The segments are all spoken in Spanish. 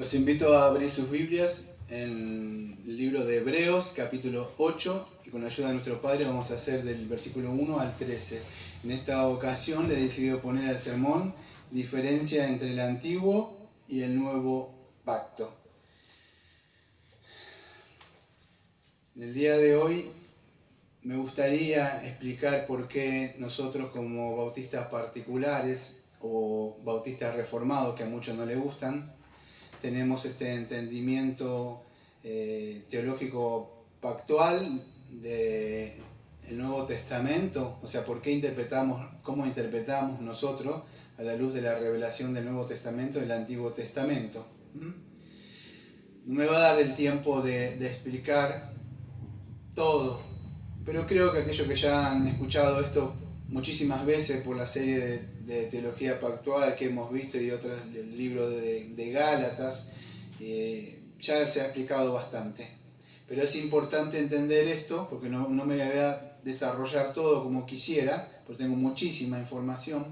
Los invito a abrir sus Biblias en el libro de Hebreos, capítulo 8, y con la ayuda de nuestro Padre vamos a hacer del versículo 1 al 13. En esta ocasión le he decidido poner al sermón diferencia entre el antiguo y el nuevo pacto. En el día de hoy me gustaría explicar por qué nosotros como bautistas particulares o bautistas reformados, que a muchos no les gustan, tenemos este entendimiento teológico pactual del Nuevo Testamento, o sea, por qué cómo interpretamos nosotros a la luz de la revelación del Nuevo Testamento del Antiguo Testamento. No me va a dar el tiempo de explicar todo, pero creo que aquellos que ya han escuchado esto muchísimas veces por la serie de teología pactual que hemos visto y otros, el libro de Gálatas, ya se ha explicado bastante. Pero es importante entender esto, porque no me voy a desarrollar todo como quisiera, porque tengo muchísima información,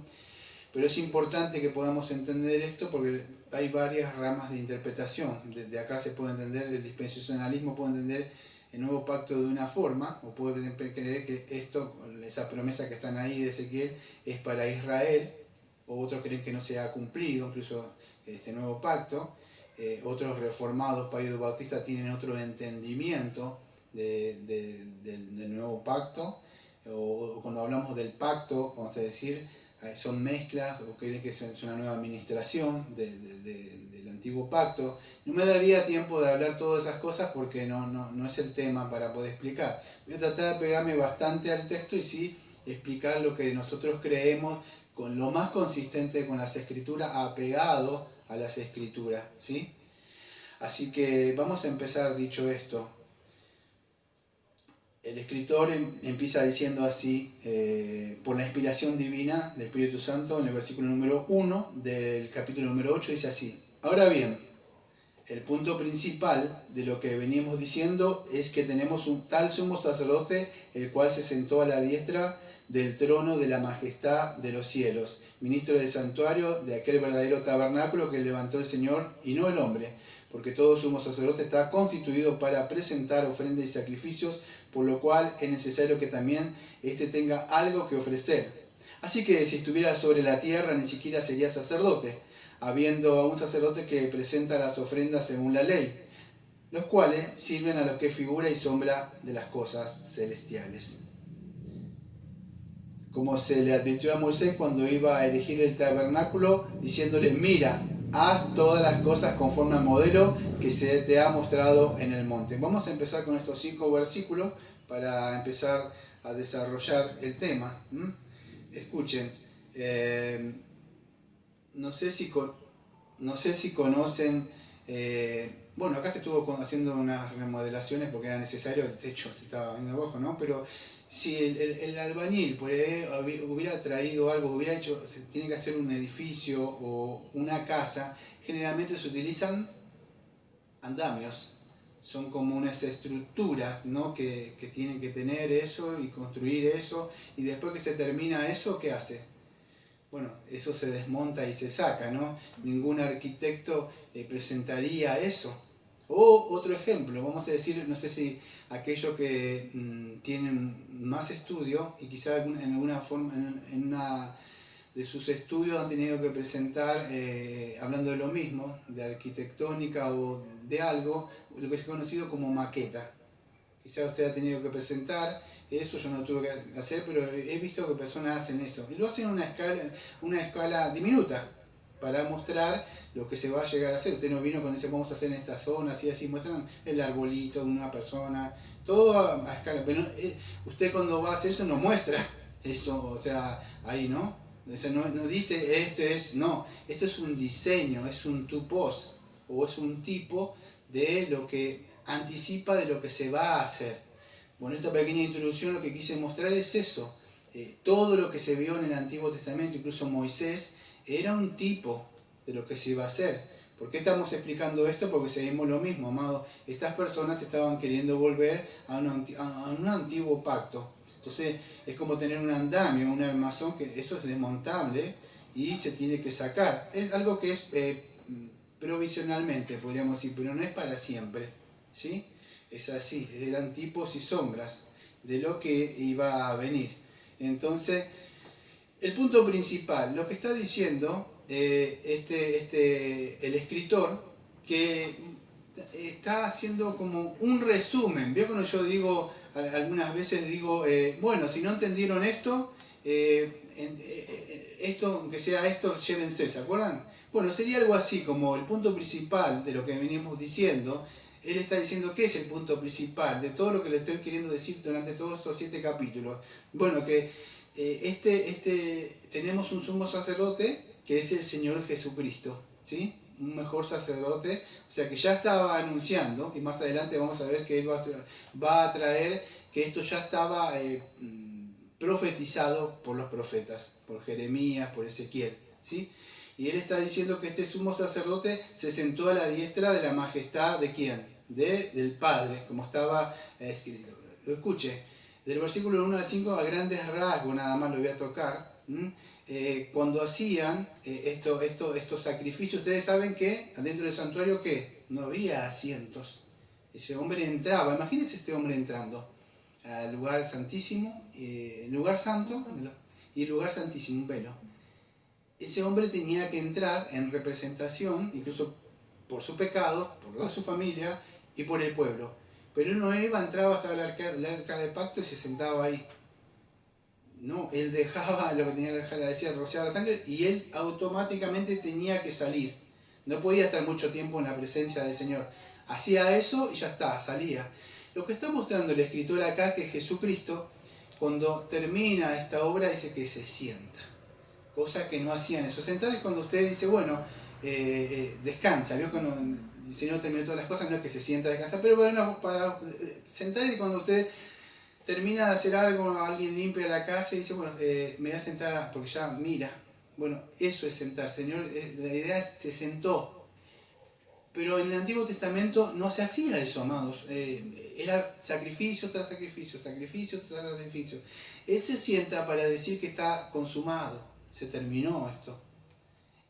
pero es importante que podamos entender esto porque hay varias ramas de interpretación. Desde acá se puede entender, el dispensacionalismo puede entender el nuevo pacto de una forma, o pueden creer que esa promesa que están ahí de Ezequiel es para Israel, o otros creen que no se ha cumplido, incluso este nuevo pacto. Otros reformados, Pablo Bautista, tienen otro entendimiento del nuevo pacto, o cuando hablamos del pacto, vamos a decir, son mezclas, o creen que es una nueva administración del antiguo pacto. No me daría tiempo de hablar todas esas cosas porque no es el tema para poder explicar. Voy a tratar de pegarme bastante al texto y sí explicar lo que nosotros creemos con lo más consistente con las escrituras, apegado a las escrituras, ¿sí? Así que vamos a empezar dicho esto. El escritor empieza diciendo así, por la inspiración divina del Espíritu Santo, en el versículo número 1 del capítulo número 8, dice así: ahora bien, el punto principal de lo que venimos diciendo es que tenemos un tal sumo sacerdote, el cual se sentó a la diestra del trono de la majestad de los cielos, ministro del santuario de aquel verdadero tabernáculo que levantó el Señor y no el hombre, porque todo sumo sacerdote está constituido para presentar ofrendas y sacrificios, por lo cual es necesario que también éste tenga algo que ofrecer. Así que si estuviera sobre la tierra, ni siquiera sería sacerdote, habiendo a un sacerdote que presenta las ofrendas según la ley, los cuales sirven a lo que es figura y sombra de las cosas celestiales. Como se le advirtió a Moisés cuando iba a elegir el tabernáculo, diciéndole: mira, haz todas las cosas conforme al modelo que se te ha mostrado en el monte. Vamos a empezar con estos 5 versículos para empezar a desarrollar el tema. Escuchen, no sé si conocen, bueno, acá se estuvo haciendo unas remodelaciones porque era necesario, el techo se estaba viendo abajo, ¿no? Pero si el albañil hubiera traído algo, se tiene que hacer un edificio o una casa, generalmente se utilizan andamios. Son como unas estructuras, ¿no? que tienen que tener eso y construir eso, y después que se termina eso, ¿qué hace? Bueno, eso se desmonta y se saca, ¿no? Ningún arquitecto presentaría eso. O otro ejemplo, vamos a decir, no sé si aquellos que tienen más estudio y quizá en alguna forma, en una de sus estudios han tenido que presentar, hablando de lo mismo, de arquitectónica o de algo, lo que es conocido como maqueta. Quizá usted ha tenido que presentar eso, yo no tuve que hacer, pero he visto que personas hacen eso. Y lo hacen en una escala diminuta, para mostrar lo que se va a llegar a hacer. Usted no vino con ese: vamos a hacer en esta zona, así, muestran el arbolito, una persona, todo a escala. Pero usted cuando va a hacer eso no muestra eso, o sea, ahí, ¿no? O sea, no dice, no, esto es un diseño, es un tupos, o es un tipo de lo que anticipa de lo que se va a hacer. Bueno, esta pequeña introducción lo que quise mostrar es eso. Todo lo que se vio en el Antiguo Testamento, incluso Moisés, era un tipo de lo que se iba a hacer. ¿Por qué estamos explicando esto? Porque seguimos lo mismo, amado. Estas personas estaban queriendo volver a un antiguo pacto. Entonces es como tener un andamio, un armazón, que eso es desmontable y se tiene que sacar. Es algo que es provisionalmente, podríamos decir, pero no es para siempre, ¿sí? Es así, eran tipos y sombras de lo que iba a venir. Entonces, el punto principal, lo que está diciendo el escritor, que está haciendo como un resumen. ¿Vio cuando yo digo, algunas veces digo, bueno, si no entendieron esto, esto, aunque sea esto, llévense, ¿se acuerdan? Bueno, sería algo así, como el punto principal de lo que venimos diciendo. Él está diciendo qué es el punto principal de todo lo que le estoy queriendo decir durante todos estos 7 capítulos. Bueno, que tenemos un sumo sacerdote que es el Señor Jesucristo, ¿sí? Un mejor sacerdote, o sea que ya estaba anunciando, y más adelante vamos a ver que Él va a traer que esto ya estaba profetizado por los profetas, por Jeremías, por Ezequiel, ¿sí? Y Él está diciendo que este sumo sacerdote se sentó a la diestra de la majestad ¿de quién? Del Padre, como estaba escrito. Escuche, del versículo 1 al 5 a grandes rasgos nada más lo voy a tocar. Cuando hacían estos sacrificios, ustedes saben que adentro del santuario que no había asientos. Ese hombre entraba, imagínense este hombre entrando al lugar santísimo, el lugar santo y el lugar santísimo, un velo. Ese hombre tenía que entrar en representación, incluso por su pecado, por toda su familia y por el pueblo. Pero él no iba, entraba hasta el arca del pacto y se sentaba ahí. No, él dejaba lo que tenía que dejar, decía, rociaba la sangre y él automáticamente tenía que salir. No podía estar mucho tiempo en la presencia del Señor. Hacía eso y ya está, salía. Lo que está mostrando el escritor acá, que Jesucristo, cuando termina esta obra, dice que se sienta. Cosa que no hacían eso. Sentar es cuando usted dice, bueno, descansa. ¿Vio? Cuando el Señor terminó todas las cosas, no es que se sienta a descansar, pero bueno, para sentar es cuando usted termina de hacer algo, alguien limpia la casa y dice, bueno, me voy a sentar porque ya mira. Bueno, eso es sentar, Señor. La idea es, se sentó. Pero en el Antiguo Testamento no se hacía eso, amados. Era sacrificio tras sacrificio, sacrificio tras sacrificio. Él se sienta para decir que está consumado, se terminó esto.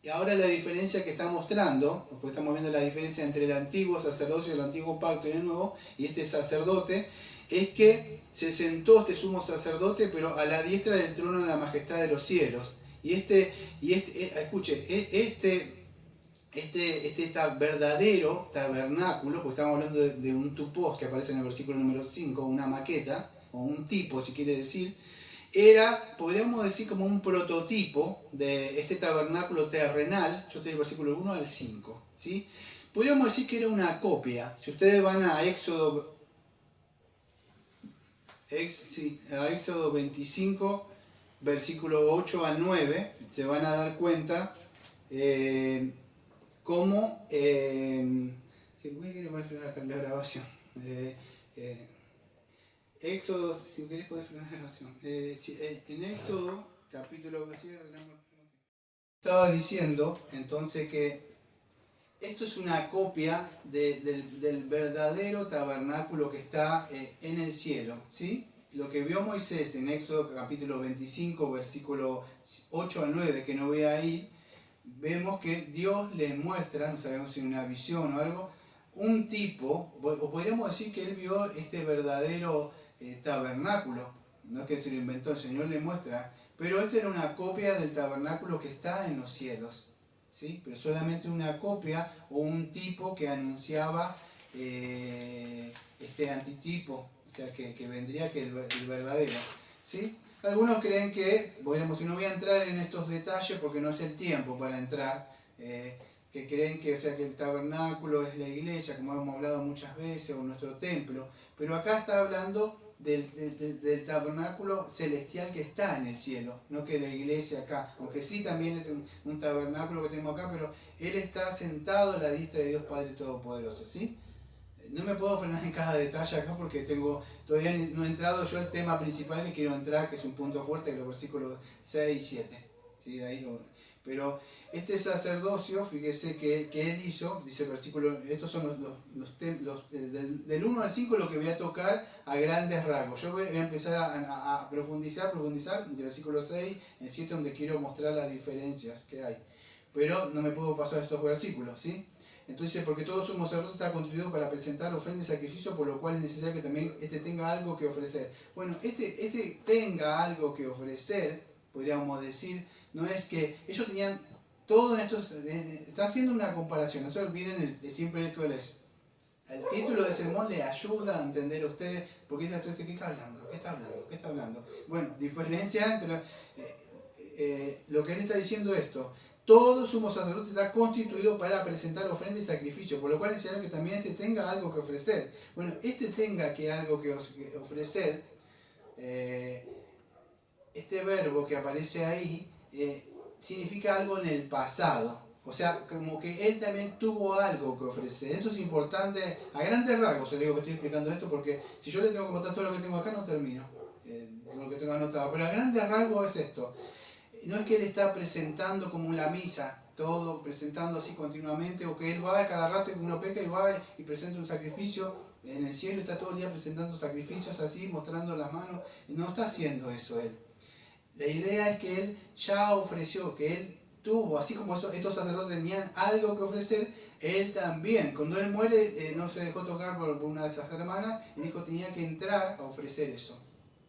Y ahora la diferencia que está mostrando, porque estamos viendo la diferencia entre el antiguo sacerdocio, el antiguo pacto y el nuevo, y este sacerdote, es que se sentó este sumo sacerdote, pero a la diestra del trono de la majestad de los cielos. Y escuche, verdadero tabernáculo, porque estamos hablando de un tupos que aparece en el versículo número 5, una maqueta, o un tipo si quiere decir, era, podríamos decir, como un prototipo de este tabernáculo terrenal. Yo estoy en el versículo 1 al 5, ¿sí? Podríamos decir que era una copia. Si ustedes van a Éxodo 25, versículo 8 al 9, se van a dar cuenta cómo... voy a querer la grabación. Éxodo, si querés podés frenar la grabación. En Éxodo, capítulo... Estaba diciendo entonces que esto es una copia del verdadero tabernáculo que está en el cielo, ¿sí? Lo que vio Moisés en Éxodo capítulo 25, versículo 8 al 9, que no voy a ir, vemos que Dios le muestra, no sabemos si una visión o algo, un tipo, o podríamos decir que él vio este verdadero tabernáculo, no es que se lo inventó, el Señor le muestra, pero esta era una copia del tabernáculo que está en los cielos, ¿sí? Pero solamente una copia o un tipo que anunciaba este antitipo, o sea, que vendría que el verdadero, ¿sí? Algunos creen que, bueno, si no voy a entrar en estos detalles porque no es el tiempo para entrar, que creen que, o sea, que el tabernáculo es la iglesia, como hemos hablado muchas veces, o nuestro templo, pero acá está hablando del tabernáculo celestial que está en el cielo, no que la iglesia acá, aunque sí también es un tabernáculo que tenemos acá, pero Él está sentado a la diestra de Dios Padre Todopoderoso, ¿sí? No me puedo frenar en cada detalle acá porque todavía no he entrado yo al tema principal que quiero entrar, que es un punto fuerte, que los versículos 6 y 7. ¿Sí? Pero este sacerdocio, fíjese que él hizo, dice el versículo, estos son del 1 al 5 lo que voy a tocar a grandes rasgos. Yo voy a empezar a profundizar, del versículo 6 al 7, donde quiero mostrar las diferencias que hay. Pero no me puedo pasar estos versículos, ¿sí? Entonces, porque todo sumo sacerdote está constituido para presentar ofrenda y sacrificio, por lo cual es necesario que también este tenga algo que ofrecer. Bueno, este tenga algo que ofrecer, podríamos decir, no es que ellos tenían todo en estos, está haciendo una comparación, no se olviden siempre cuál es. El título de sermón le ayuda a entender a ustedes, porque dice, ¿qué está hablando? ¿Qué está hablando? ¿Qué está hablando? Bueno, diferencia entre lo que él está diciendo esto. Todo sumo sacerdote está constituido para presentar ofrenda y sacrificio, por lo cual es necesario que también este tenga algo que ofrecer. Bueno, este tenga algo que ofrecer, este verbo que aparece ahí, significa algo en el pasado. O sea, como que él también tuvo algo que ofrecer. Esto es importante, a grandes rasgos, le digo que estoy explicando esto, porque si yo le tengo que contar todo lo que tengo acá, no termino, lo que tengo anotado. Pero a grandes rasgos es esto. No es que él está presentando como la misa, todo presentando así continuamente, o que él va cada rato que uno peca y va y presenta un sacrificio. En el cielo está todo el día presentando sacrificios así, mostrando las manos. No está haciendo eso él. La idea es que él ya ofreció, que él tuvo, así como estos sacerdotes tenían algo que ofrecer, él también. Cuando él muere, no se dejó tocar por una de esas hermanas y dijo que tenía que entrar a ofrecer eso.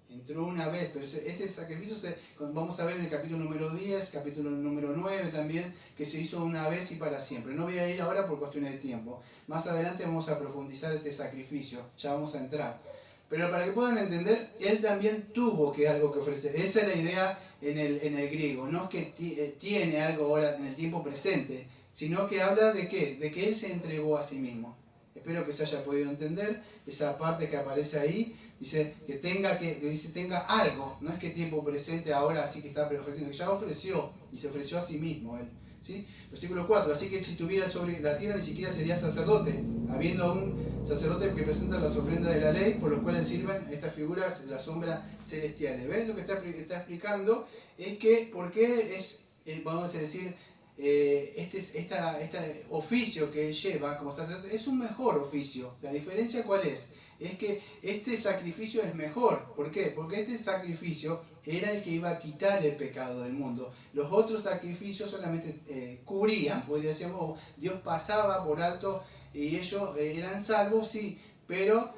Entró una vez, pero este sacrificio vamos a ver en el capítulo número 10, capítulo número 9 también, que se hizo una vez y para siempre. No voy a ir ahora por cuestiones de tiempo. Más adelante vamos a profundizar este sacrificio, ya vamos a entrar. Pero para que puedan entender, él también tuvo algo que ofrecer. Esa es la idea en el griego. No es que tiene algo ahora en el tiempo presente, sino que habla de qué? De que él se entregó a sí mismo. Espero que se haya podido entender esa parte que aparece ahí. Dice que tenga algo. No es que tiempo presente ahora así que está ofreciendo, que ya ofreció y se ofreció a sí mismo él. ¿Sí? Versículo 4, así que si estuviera sobre la tierra ni siquiera sería sacerdote, habiendo un sacerdote que presenta las ofrendas de la ley, por los cuales sirven estas figuras, las sombras celestiales. ¿Ven? Lo que está explicando es que, ¿por qué es, vamos a decir, este oficio que él lleva como sacerdote es un mejor oficio? ¿La diferencia cuál es? Es que este sacrificio es mejor. ¿Por qué? Porque este sacrificio era el que iba a quitar el pecado del mundo. Los otros sacrificios solamente cubrían, podría decir, Dios pasaba por alto y ellos eran salvos, sí, pero,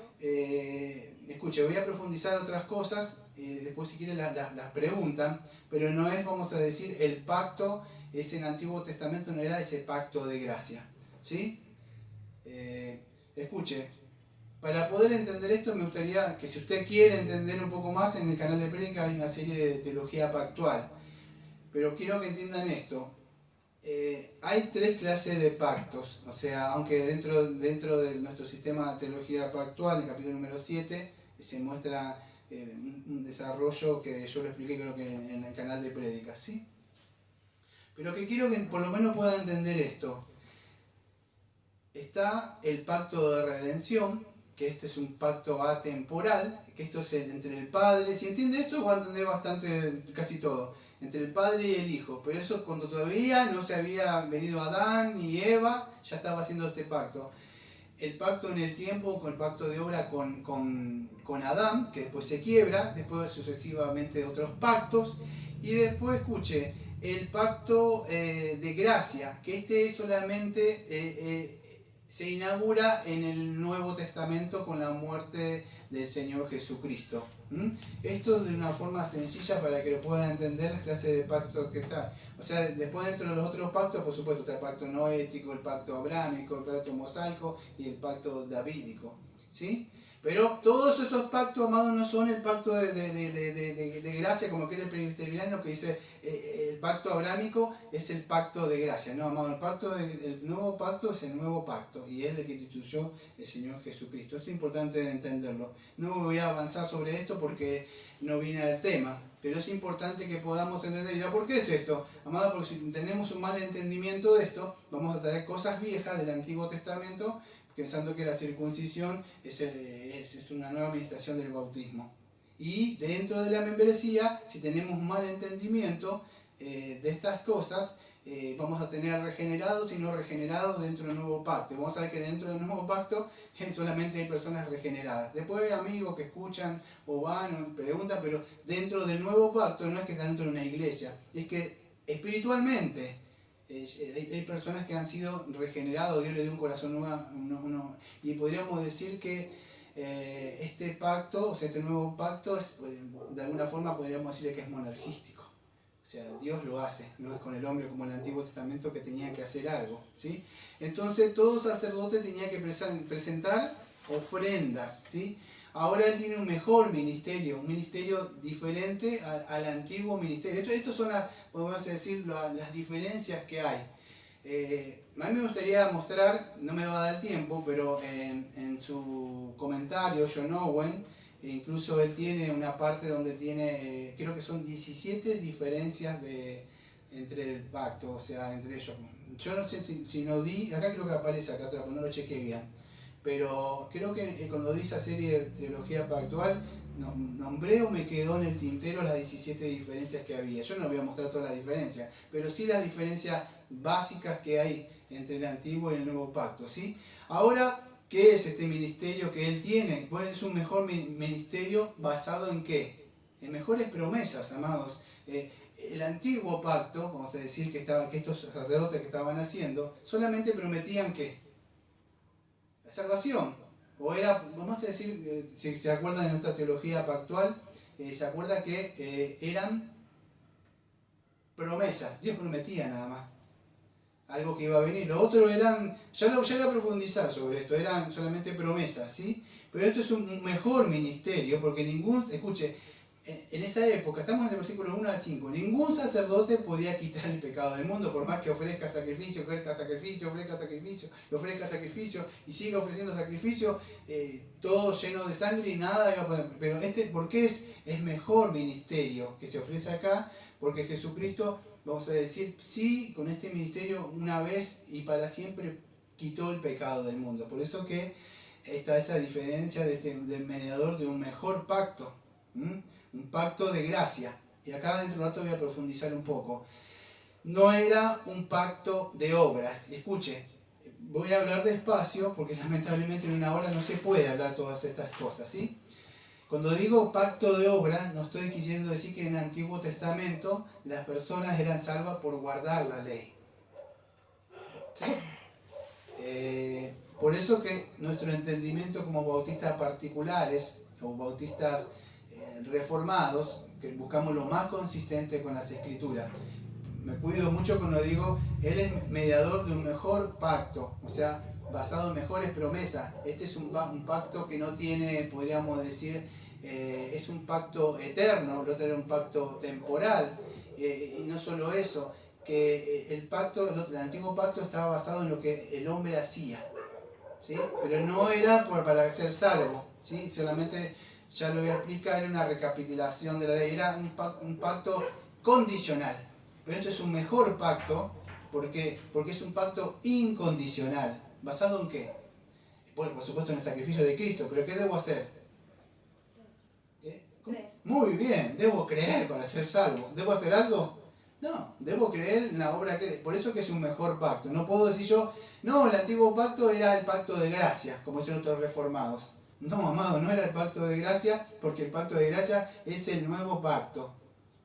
escuche, voy a profundizar otras cosas, después si quieren las preguntan, pero no es, vamos a decir, el pacto, ese en el Antiguo Testamento no era ese pacto de gracia, ¿sí? Escuche. Para poder entender esto me gustaría que si usted quiere entender un poco más, en el canal de Prédica hay una serie de teología pactual. Pero quiero que entiendan esto. Hay tres clases de pactos. O sea, aunque dentro de nuestro sistema de teología pactual, en el capítulo número 7, se muestra un desarrollo que yo lo expliqué creo que en el canal de Prédica, ¿sí? Pero que quiero que por lo menos puedan entender esto. Está el pacto de redención, que este es un pacto atemporal, que esto es entre el Padre. Si entiende esto, va a entender bastante, casi todo. Entre el Padre y el Hijo. Pero eso cuando todavía no se había venido Adán y Eva, ya estaba haciendo este pacto. El pacto en el tiempo, con el pacto de obra con Adán, que después se quiebra, después sucesivamente otros pactos. Y después, escuche, el pacto de gracia, que este es solamente... se inaugura en el Nuevo Testamento con la muerte del Señor Jesucristo. Esto es de una forma sencilla para que lo puedan entender las clases de pactos que está. O sea, después dentro de los otros pactos, por supuesto, está el pacto noético, el pacto abrámico, el pacto mosaico y el pacto davídico. ¿Sí? Pero todos esos pactos, amados, no son el pacto de gracia, como quiere el presbiteriano que dice el pacto abrámico es el pacto de gracia. No, amado, el nuevo pacto es el nuevo pacto y es el que instituyó el Señor Jesucristo. Esto es importante de entenderlo. No voy a avanzar sobre esto porque no viene al tema, pero es importante que podamos entender. Y ¿por qué es esto? Amado, porque si tenemos un mal entendimiento de esto, vamos a traer cosas viejas del Antiguo Testamento pensando que la circuncisión es una nueva administración del bautismo. Y dentro de la membresía, si tenemos mal entendimiento de estas cosas, vamos a tener regenerados y no regenerados dentro del nuevo pacto. Y vamos a ver que dentro del nuevo pacto solamente hay personas regeneradas. Después hay amigos que escuchan o van o preguntan, pero dentro del nuevo pacto no es que está dentro de una iglesia, es que espiritualmente Hay personas que han sido regenerados, Dios le dio un corazón nuevo, y podríamos decir que este pacto, o sea, este nuevo pacto, de alguna forma podríamos decirle que es monergístico. O sea, Dios lo hace, no es con el hombre como en el Antiguo Testamento que tenía que hacer algo, ¿sí? Entonces todo sacerdote tenía que presentar ofrendas, ¿sí? Ahora él tiene un mejor ministerio, un ministerio diferente al antiguo ministerio. Estas son podemos decir, las diferencias que hay. A mí me gustaría mostrar, no me va a dar tiempo, pero en su comentario, John Owen, incluso él tiene una parte donde tiene, creo que son 17 diferencias entre el pacto, o sea, entre ellos. Yo no sé si no di, acá creo que aparece acá atrás, no lo chequeé bien. Pero creo que cuando di esa serie de teología pactual, nombré o me quedó en el tintero las 17 diferencias que había. Yo no voy a mostrar todas las diferencias, pero sí las diferencias básicas que hay entre el antiguo y el nuevo pacto, ¿sí? Ahora, ¿qué es este ministerio que él tiene? Pues es un mejor ministerio basado en ¿qué? En mejores promesas, amados. El antiguo pacto, vamos a decir que estos sacerdotes que estaban haciendo, solamente prometían ¿qué? La salvación. O era, vamos a decir, si se acuerdan de nuestra teología pactual, se acuerda que eran promesas. Dios prometía nada más algo que iba a venir. Lo otro eran, ya lo voy a profundizar sobre esto, eran solamente promesas, ¿sí? Pero esto es un mejor ministerio, porque escuche, en esa época, estamos en el versículo 1 al 5, ningún sacerdote podía quitar el pecado del mundo, por más que ofrezca sacrificio, y siga ofreciendo sacrificio, todo lleno de sangre y nada iba a poder. Pero ¿por qué es mejor ministerio que se ofrece acá? Porque Jesucristo, vamos a decir, sí, con este ministerio una vez y para siempre quitó el pecado del mundo. Por eso que está esa diferencia del mediador de un mejor pacto. Un pacto de gracia. Y acá dentro de un rato voy a profundizar un poco. No era un pacto de obras. Escuche, voy a hablar despacio porque lamentablemente en una hora no se puede hablar todas estas cosas, ¿sí? Cuando digo pacto de obras, no estoy queriendo decir que en el Antiguo Testamento las personas eran salvas por guardar la ley. ¿Sí? Por eso que nuestro entendimiento como bautistas particulares o bautistas reformados, que buscamos lo más consistente con las escrituras. Me cuido mucho cuando digo, él es mediador de un mejor pacto, o sea, basado en mejores promesas. Este es un pacto que no tiene, podríamos decir, es un pacto eterno, el otro era un pacto temporal, y no solo eso, que el antiguo pacto estaba basado en lo que el hombre hacía, ¿sí? Pero no era para ser salvo, ¿sí? Solamente, ya lo voy a explicar, era una recapitulación de la ley, era un pacto condicional. Pero esto es un mejor pacto, porque es un pacto incondicional. ¿Basado en qué? Bueno, por supuesto en el sacrificio de Cristo, pero ¿qué debo hacer? Muy bien, debo creer para ser salvo. ¿Debo hacer algo? No, debo creer en la obra que... Por eso que es un mejor pacto. No puedo decir yo, no, el antiguo pacto era el pacto de gracia, como dicen otros reformados. No, amado, no era el pacto de gracia, porque el pacto de gracia es el nuevo pacto.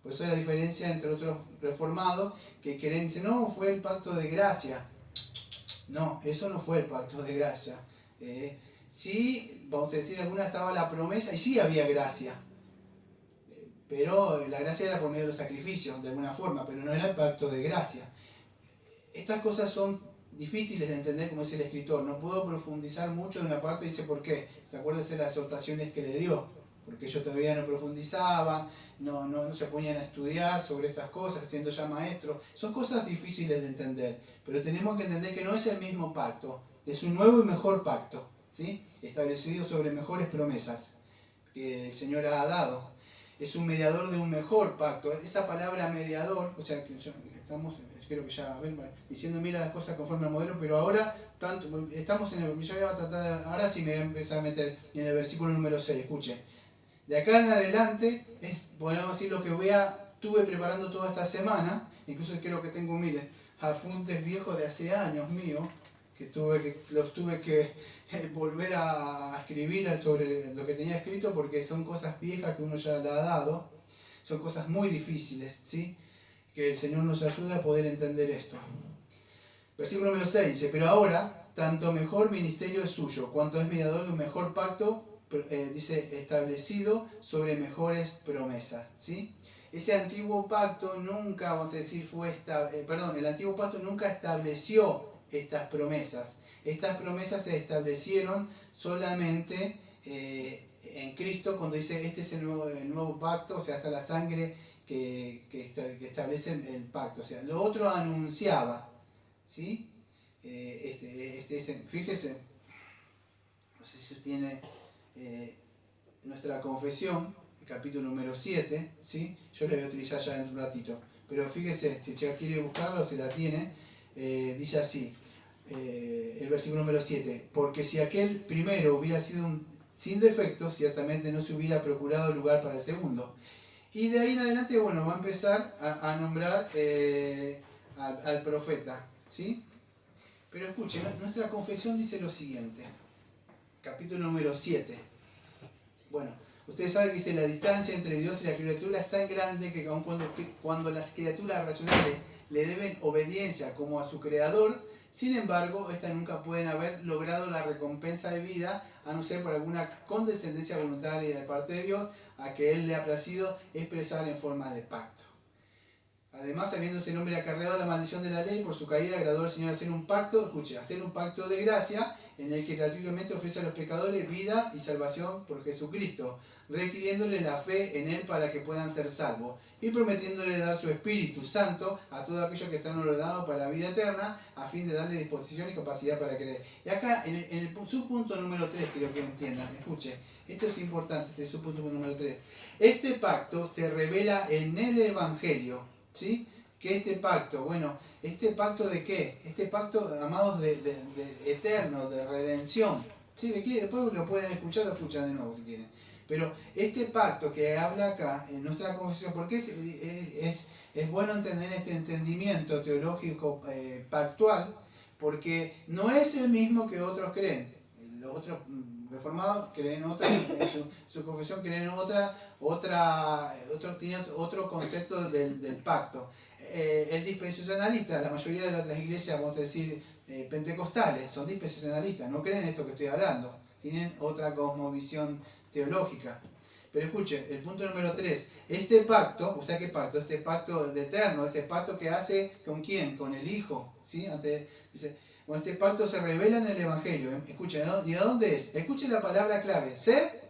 Por eso es la diferencia entre otros reformados que creen, dicen, no, fue el pacto de gracia. No, eso no fue el pacto de gracia. Sí, vamos a decir, alguna estaba la promesa y sí había gracia. Pero la gracia era por medio de los sacrificios, de alguna forma, pero no era el pacto de gracia. Estas cosas son difíciles de entender, como dice el escritor. No puedo profundizar mucho en una parte, dice por qué. ¿Se acuerdan de las exhortaciones que le dio? Porque ellos todavía no profundizaban, no se ponían a estudiar sobre estas cosas, siendo ya maestros. Son cosas difíciles de entender, pero tenemos que entender que no es el mismo pacto, es un nuevo y mejor pacto, ¿sí? Establecido sobre mejores promesas que el Señor ha dado. Es un mediador de un mejor pacto. Esa palabra mediador, o sea, que estamos, espero que ya diciendo mira las cosas conforme al modelo, pero ahora estamos en el, yo voy a tratar, ahora sí me voy a empezar a meter en el versículo número 6, escuche. De acá en adelante, podemos decir lo que estuve preparando toda esta semana, incluso creo que tengo, mire, apuntes viejos de hace años míos, los tuve que volver a escribir sobre lo que tenía escrito porque son cosas viejas que uno ya le ha dado, son cosas muy difíciles, ¿sí? Que el Señor nos ayude a poder entender esto. Versículo número 6 dice, pero ahora, tanto mejor ministerio es suyo, cuanto es mediador de un mejor pacto, dice, establecido sobre mejores promesas. ¿Sí? Ese antiguo pacto nunca, vamos a decir, el antiguo pacto nunca estableció estas promesas. Estas promesas se establecieron solamente en Cristo, cuando dice, este es el nuevo pacto, o sea, hasta la sangre que establece el pacto. O sea, lo otro anunciaba. ¿Sí? Fíjese, no sé si tiene nuestra confesión, el capítulo número 7, ¿sí? Yo la voy a utilizar ya en un ratito, pero fíjese, si ya quiere buscarlo, se la tiene, dice así, el versículo número 7, porque si aquel primero hubiera sido sin defecto, ciertamente no se hubiera procurado lugar para el segundo. Y de ahí en adelante, bueno, va a empezar a nombrar al profeta. ¿Sí? Pero escuchen, nuestra confesión dice lo siguiente, capítulo número 7. Bueno, ustedes saben que dice, la distancia entre Dios y la criatura es tan grande que aun cuando las criaturas racionales le deben obediencia como a su creador, sin embargo, estas nunca pueden haber logrado la recompensa de vida, a no ser por alguna condescendencia voluntaria de parte de Dios, a que Él le ha placido expresar en forma de pacto. Además, habiéndose el hombre acarreado la maldición de la ley, por su caída agradó al Señor hacer un pacto, hacer un pacto de gracia, en el que gratuitamente ofrece a los pecadores vida y salvación por Jesucristo, requiriéndole la fe en Él para que puedan ser salvos, y prometiéndole dar su Espíritu Santo a todos aquellos que están ordenados para la vida eterna, a fin de darle disposición y capacidad para creer. Y acá, en el subpunto número 3, quiero que entiendan, escuche, esto es importante, este subpunto número 3. Este pacto se revela en el Evangelio. ¿Sí? Que este pacto, bueno, ¿este pacto de qué? Este pacto, amados, de eterno, de redención. ¿Sí? ¿De qué? Después lo pueden escuchar, lo escuchan de nuevo si quieren. Pero este pacto que habla acá en nuestra confesión, porque es bueno entender este entendimiento teológico pactual, porque no es el mismo que otros creen. Los otros reformados creen otra, en su confesión creen tiene otro concepto del pacto. El dispensacionalista, la mayoría de las otras iglesias, vamos a decir, pentecostales, son dispensacionalistas, no creen esto que estoy hablando, tienen otra cosmovisión teológica. Pero escuchen, el punto número 3, este pacto, o sea, ¿qué pacto? Este pacto de eterno, este pacto que hace, ¿con quién? Con el Hijo, ¿sí? Antes dice, bueno, este pacto se revela en el Evangelio. Escuchen, ¿y a dónde es? Escuchen la palabra clave, se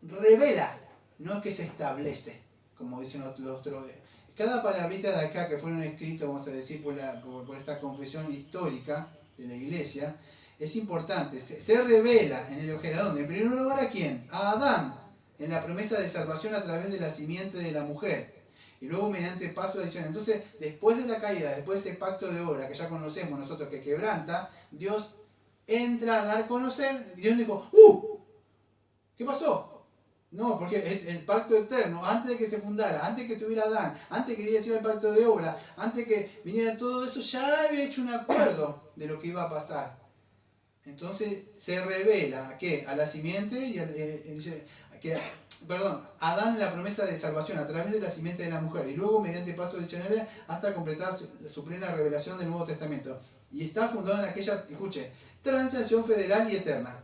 revela, no es que se establece, como dicen los otros. Cada palabrita de acá que fueron escritos, vamos a decir, por esta confesión histórica de la iglesia, es importante. Se revela en el Evangelio. ¿Dónde? En primer lugar, ¿a quién? A Adán, en la promesa de salvación a través de la simiente de la mujer. Y luego mediante paso de adición. Entonces, después de la caída, después de ese pacto de obra que ya conocemos nosotros que quebranta, Dios entra a dar a conocer. Y Dios dijo, ¿qué pasó? No, porque es el pacto eterno, antes de que se fundara, antes de que tuviera Adán, antes de que diera el pacto de obra, antes de que viniera todo eso, ya había hecho un acuerdo de lo que iba a pasar. Entonces se revela ¿a qué? A la simiente y Adán la promesa de salvación a través de la simiente de la mujer y luego mediante pasos adicionales hasta completar su plena revelación del Nuevo Testamento. Y está fundado en aquella, escuche, transacción federal y eterna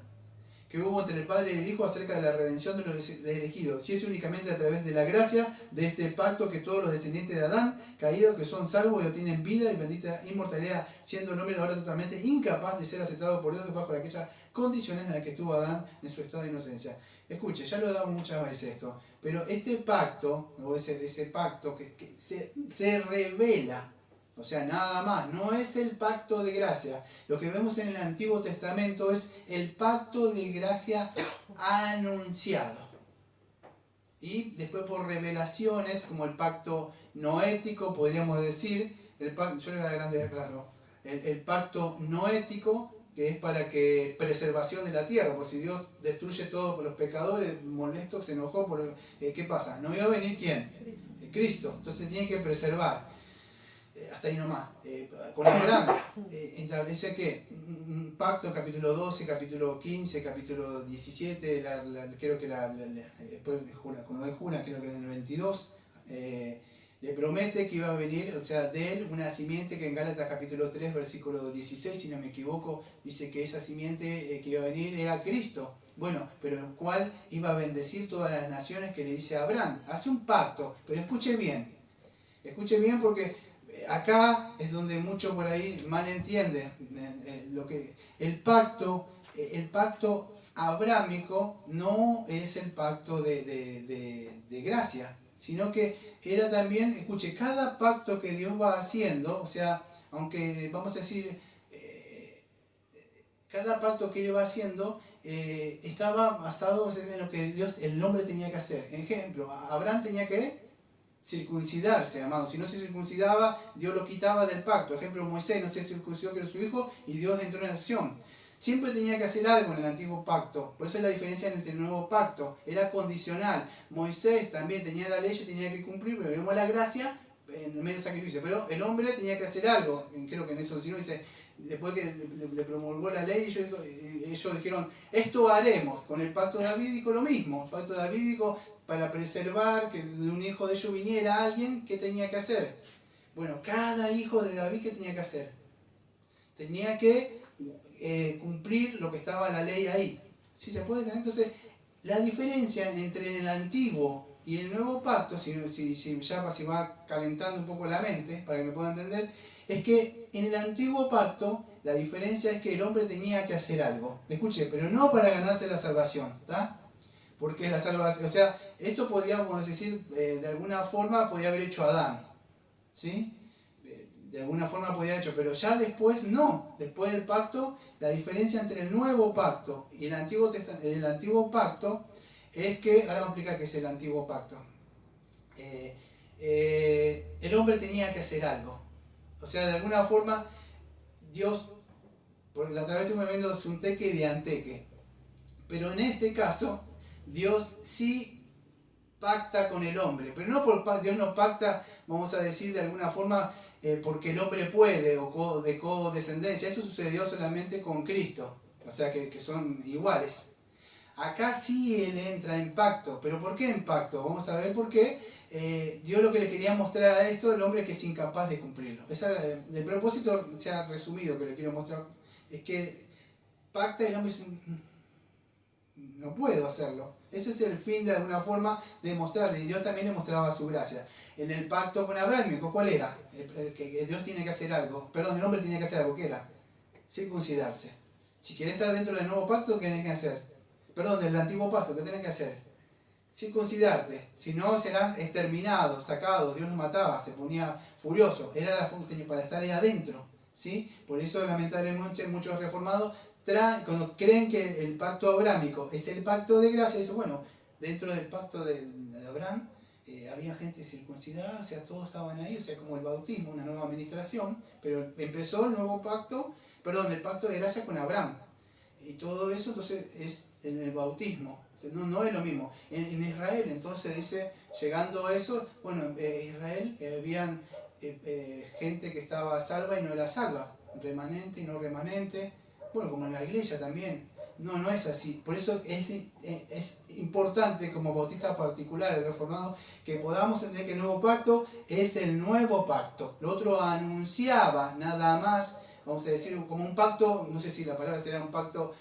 que hubo entre el Padre y el Hijo acerca de la redención de los elegidos, si es únicamente a través de la gracia de este pacto que todos los descendientes de Adán, caídos, que son salvos y obtienen vida y bendita inmortalidad, siendo el hombre ahora totalmente incapaz de ser aceptado por Dios bajo aquellas condiciones en las que estuvo Adán en su estado de inocencia. Escuche, ya lo he dado muchas veces esto, pero este pacto, o ese pacto que se revela, o sea, nada más, no es el pacto de gracia. Lo que vemos en el Antiguo Testamento es el pacto de gracia anunciado. Y después por revelaciones, como el pacto noético, podríamos decir, el pacto noético, que es para que preservación de la tierra, porque si Dios destruye todo por los pecadores, molesto, se enojó, ¿qué pasa? ¿No iba a venir quién? Cristo. Entonces tiene que preservar. Hasta ahí nomás. Con Abraham establece que un pacto, capítulo 12, capítulo 15, capítulo 17, creo que después con Noé jura, creo que en el 22, le promete que iba a venir, o sea, de él una simiente que en Gálatas capítulo 3, versículo 16, si no me equivoco, dice que esa simiente que iba a venir era Cristo. Bueno, pero el cual iba a bendecir todas las naciones, que le dice a Abraham. Hace un pacto, pero escuche bien porque acá es donde mucho por ahí mal entiende lo que el pacto abrámico no es el pacto de gracia, sino que era también, escuche, cada pacto que Dios va haciendo, o sea, aunque vamos a decir, cada pacto que él va haciendo estaba basado en lo que el hombre tenía que hacer. Ejemplo, Abraham tenía que circuncidarse, amado. Si no se circuncidaba, Dios lo quitaba del pacto. Ejemplo, Moisés no se circuncidó, que era su hijo, y Dios entró en acción. Siempre tenía que hacer algo en el antiguo pacto. Por eso es la diferencia entre el nuevo pacto. Era condicional. Moisés también tenía la ley y tenía que cumplir, pero vemos la gracia en el medio del sacrificio. Pero el hombre tenía que hacer algo. Creo que en eso, si no, dice, después que le promulgó la ley, ellos dijeron, esto haremos. Con el pacto davídico lo mismo. El pacto davídico, para preservar que de un hijo de ellos viniera alguien, ¿qué tenía que hacer? Bueno, cada hijo de David, ¿qué tenía que hacer? Tenía que cumplir lo que estaba en la ley ahí. ¿Sí se puede tener? Entonces, la diferencia entre el antiguo y el nuevo pacto, si ya se va calentando un poco la mente, para que me puedan entender, es que en el antiguo pacto la diferencia es que el hombre tenía que hacer algo. Escuche, pero no para ganarse la salvación, ¿está? Porque la salvación, o sea, esto podríamos decir, de alguna forma podía haber hecho Adán, ¿sí? De alguna forma podía haber hecho, pero ya después no. Después del pacto, la diferencia entre el nuevo pacto y el antiguo pacto es que, ahora vamos a explicar qué es el antiguo pacto. El hombre tenía que hacer algo. O sea, de alguna forma, Dios, porque la otra vez estuve viendo Sunteque y Dianteque, pero en este caso, Dios sí pacta con el hombre, pero no Dios no pacta, vamos a decir de alguna forma, porque el hombre puede, o de codescendencia. Eso sucedió solamente con Cristo, o sea que son iguales. Acá sí él entra en pacto, pero ¿por qué en pacto? Vamos a ver por qué. Dios lo que le quería mostrar a esto, el hombre que es incapaz de cumplirlo. El propósito, se ha resumido, que le quiero mostrar, es que pacta y el hombre dice, no puedo hacerlo. Ese es el fin, de alguna forma, de mostrarle. Y Dios también le mostraba su gracia. En el pacto con Abraham, ¿cuál era? Que Dios tiene que hacer algo. Perdón, el hombre tiene que hacer algo. ¿Qué era? Circuncidarse. Si quieres estar dentro del nuevo pacto, ¿qué tienes que hacer? Perdón, del antiguo pacto, ¿qué tienes que hacer? Circuncidarte. Si no, serás exterminado, sacado. Dios nos mataba, se ponía furioso. Era la fuente para estar ahí adentro, ¿sí? Por eso, lamentablemente, muchos reformados cuando creen que el pacto abrámico es el pacto de gracia, dicen, bueno, dentro del pacto de Abraham había gente circuncidada, o sea, todos estaban ahí, o sea, como el bautismo, una nueva administración, pero empezó el nuevo pacto, perdón, el pacto de gracia con Abraham. Y todo eso entonces es en el bautismo, o sea, no es lo mismo. En Israel entonces dice, llegando a eso, bueno, Israel habían gente que estaba salva y no era salva, remanente y no remanente. Bueno, como en la iglesia también, no es así. Por eso es importante como bautistas particulares, reformados, que podamos entender que el nuevo pacto es el nuevo pacto. Lo otro anunciaba nada más, vamos a decir, como un pacto, no sé si la palabra será un pacto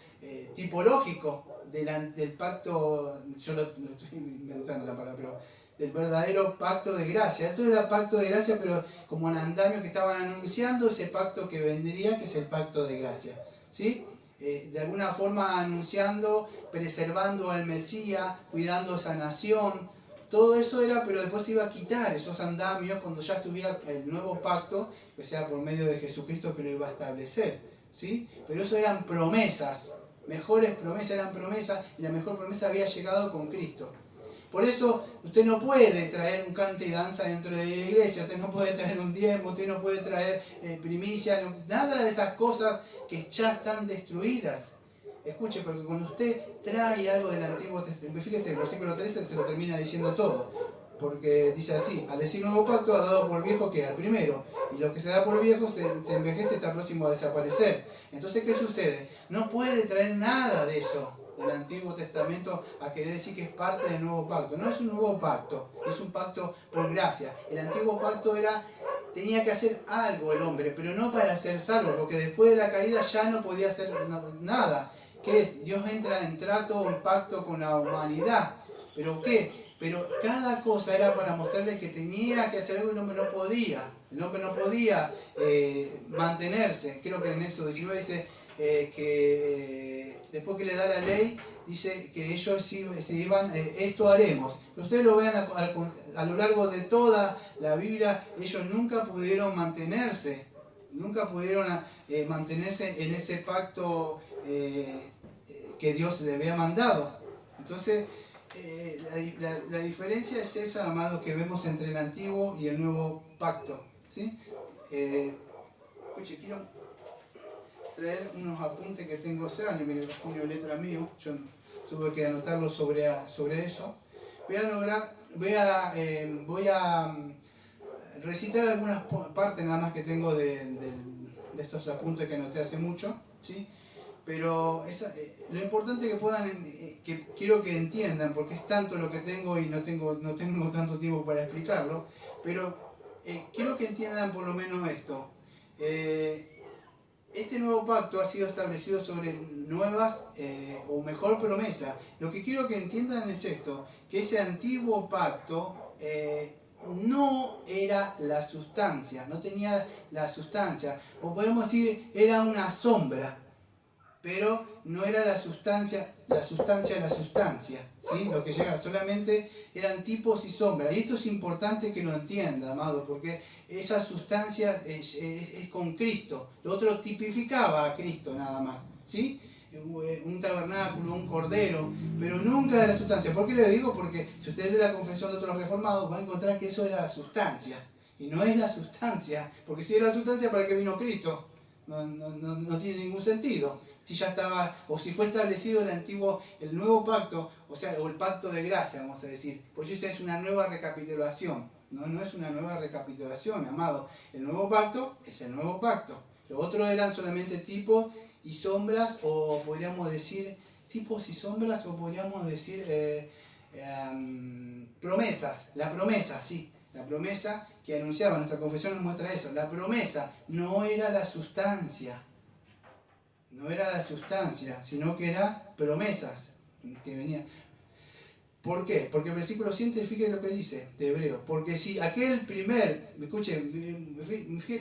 tipológico del pacto, yo lo estoy inventando la palabra, pero del verdadero pacto de gracia. Esto era pacto de gracia, pero como en andamio que estaban anunciando ese pacto que vendría, que es el pacto de gracia. ¿Sí? De alguna forma anunciando, preservando al Mesías, cuidando esa nación, todo eso era, pero después se iba a quitar esos andamios cuando ya estuviera el nuevo pacto, que sea por medio de Jesucristo que lo iba a establecer, ¿sí? Pero eso eran promesas, mejores promesas, eran promesas, y la mejor promesa había llegado con Cristo. Por eso usted no puede traer un cante y danza dentro de la iglesia, usted no puede traer un diezmo, usted no puede traer primicia, nada de esas cosas que ya están destruidas. Escuche, porque cuando usted trae algo del Antiguo Testamento, fíjese, el versículo 13 se lo termina diciendo todo, porque dice así, al decir nuevo pacto ha dado por viejo que al primero, y lo que se da por viejo se envejece, está próximo a desaparecer. Entonces, ¿qué sucede? No puede traer nada de eso. del Antiguo Testamento a querer decir que es parte del nuevo pacto. No es un nuevo pacto, es un pacto por gracia. El antiguo pacto tenía que hacer algo el hombre, pero no para ser salvo, porque después de la caída ya no podía hacer nada. ¿Qué es? Dios entra en trato, en pacto con la humanidad. ¿Pero qué? Pero cada cosa era para mostrarle que tenía que hacer algo y el hombre no podía. El hombre no podía mantenerse. Creo que en Éxodo 19 dice que después que le da la ley, dice que ellos se iban, esto haremos. Pero ustedes lo vean a lo largo de toda la Biblia, ellos nunca pudieron mantenerse. Nunca pudieron mantenerse en ese pacto que Dios le había mandado. Entonces, la diferencia es esa, amados, que vemos entre el antiguo y el nuevo pacto. ¿Sí? Escuche, quiero traer unos apuntes que tengo, en mi puño de letra mío. Yo tuve que anotarlo sobre eso. Voy a recitar algunas partes nada más que tengo de estos apuntes que anoté hace mucho, ¿sí? Pero lo importante que que quiero que entiendan, porque es tanto lo que tengo y no tengo tanto tiempo para explicarlo, pero quiero que entiendan por lo menos esto. Este nuevo pacto ha sido establecido sobre nuevas o mejor promesa. Lo que quiero que entiendan es esto, que ese antiguo pacto no era la sustancia, no tenía la sustancia, o podemos decir era una sombra, pero no era la sustancia, ¿sí? Lo que llega, solamente eran tipos y sombras. Y esto es importante que lo entienda, amado, porque esa sustancia es con Cristo. Lo otro tipificaba a Cristo nada más, ¿sí? Un tabernáculo, un cordero, pero nunca de la sustancia. ¿Por qué le digo? Porque si usted lee la confesión de otros reformados, va a encontrar que eso era la sustancia. Y no es la sustancia, porque si era la sustancia, ¿para qué vino Cristo? No tiene ningún sentido. Si ya estaba, o si fue establecido el nuevo pacto, o el pacto de gracia, vamos a decir, pues eso es una nueva recapitulación. No es una nueva recapitulación, amado. El nuevo pacto es el nuevo pacto. Los otros eran solamente tipos y sombras, o podríamos decir tipos y sombras, o podríamos decir promesas. La promesa, sí. La promesa que anunciaba, nuestra confesión nos muestra eso. La promesa no era la sustancia. No era la sustancia, sino que eran promesas que venían. ¿Por qué? Porque el versículo 7, fíjense lo que dice de Hebreo. Porque si aquel fíjense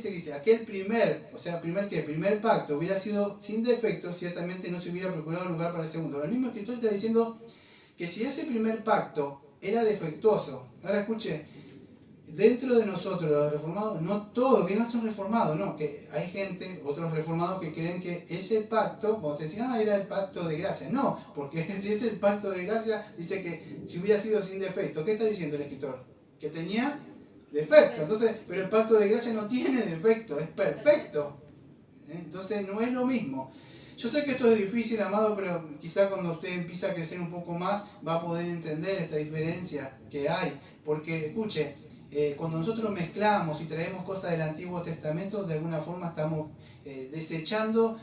que dice, aquel primer pacto hubiera sido sin defecto, ciertamente no se hubiera procurado lugar para el segundo. El mismo escritor está diciendo que si ese primer pacto era defectuoso, ahora escuche, dentro de nosotros los reformados, no todos que son reformados, no, que hay gente, otros reformados que creen que ese pacto, vamos a decir, era el pacto de gracia. No, porque si es el pacto de gracia, dice que si hubiera sido sin defecto. ¿Qué está diciendo el escritor? Que tenía defecto. Entonces, pero el pacto de gracia no tiene defecto, es perfecto. Entonces no es lo mismo. Yo sé que esto es difícil, amado, pero quizá cuando usted empieza a crecer un poco más va a poder entender esta diferencia que hay. Porque, escuche, cuando nosotros mezclamos y traemos cosas del Antiguo Testamento, de alguna forma estamos desechando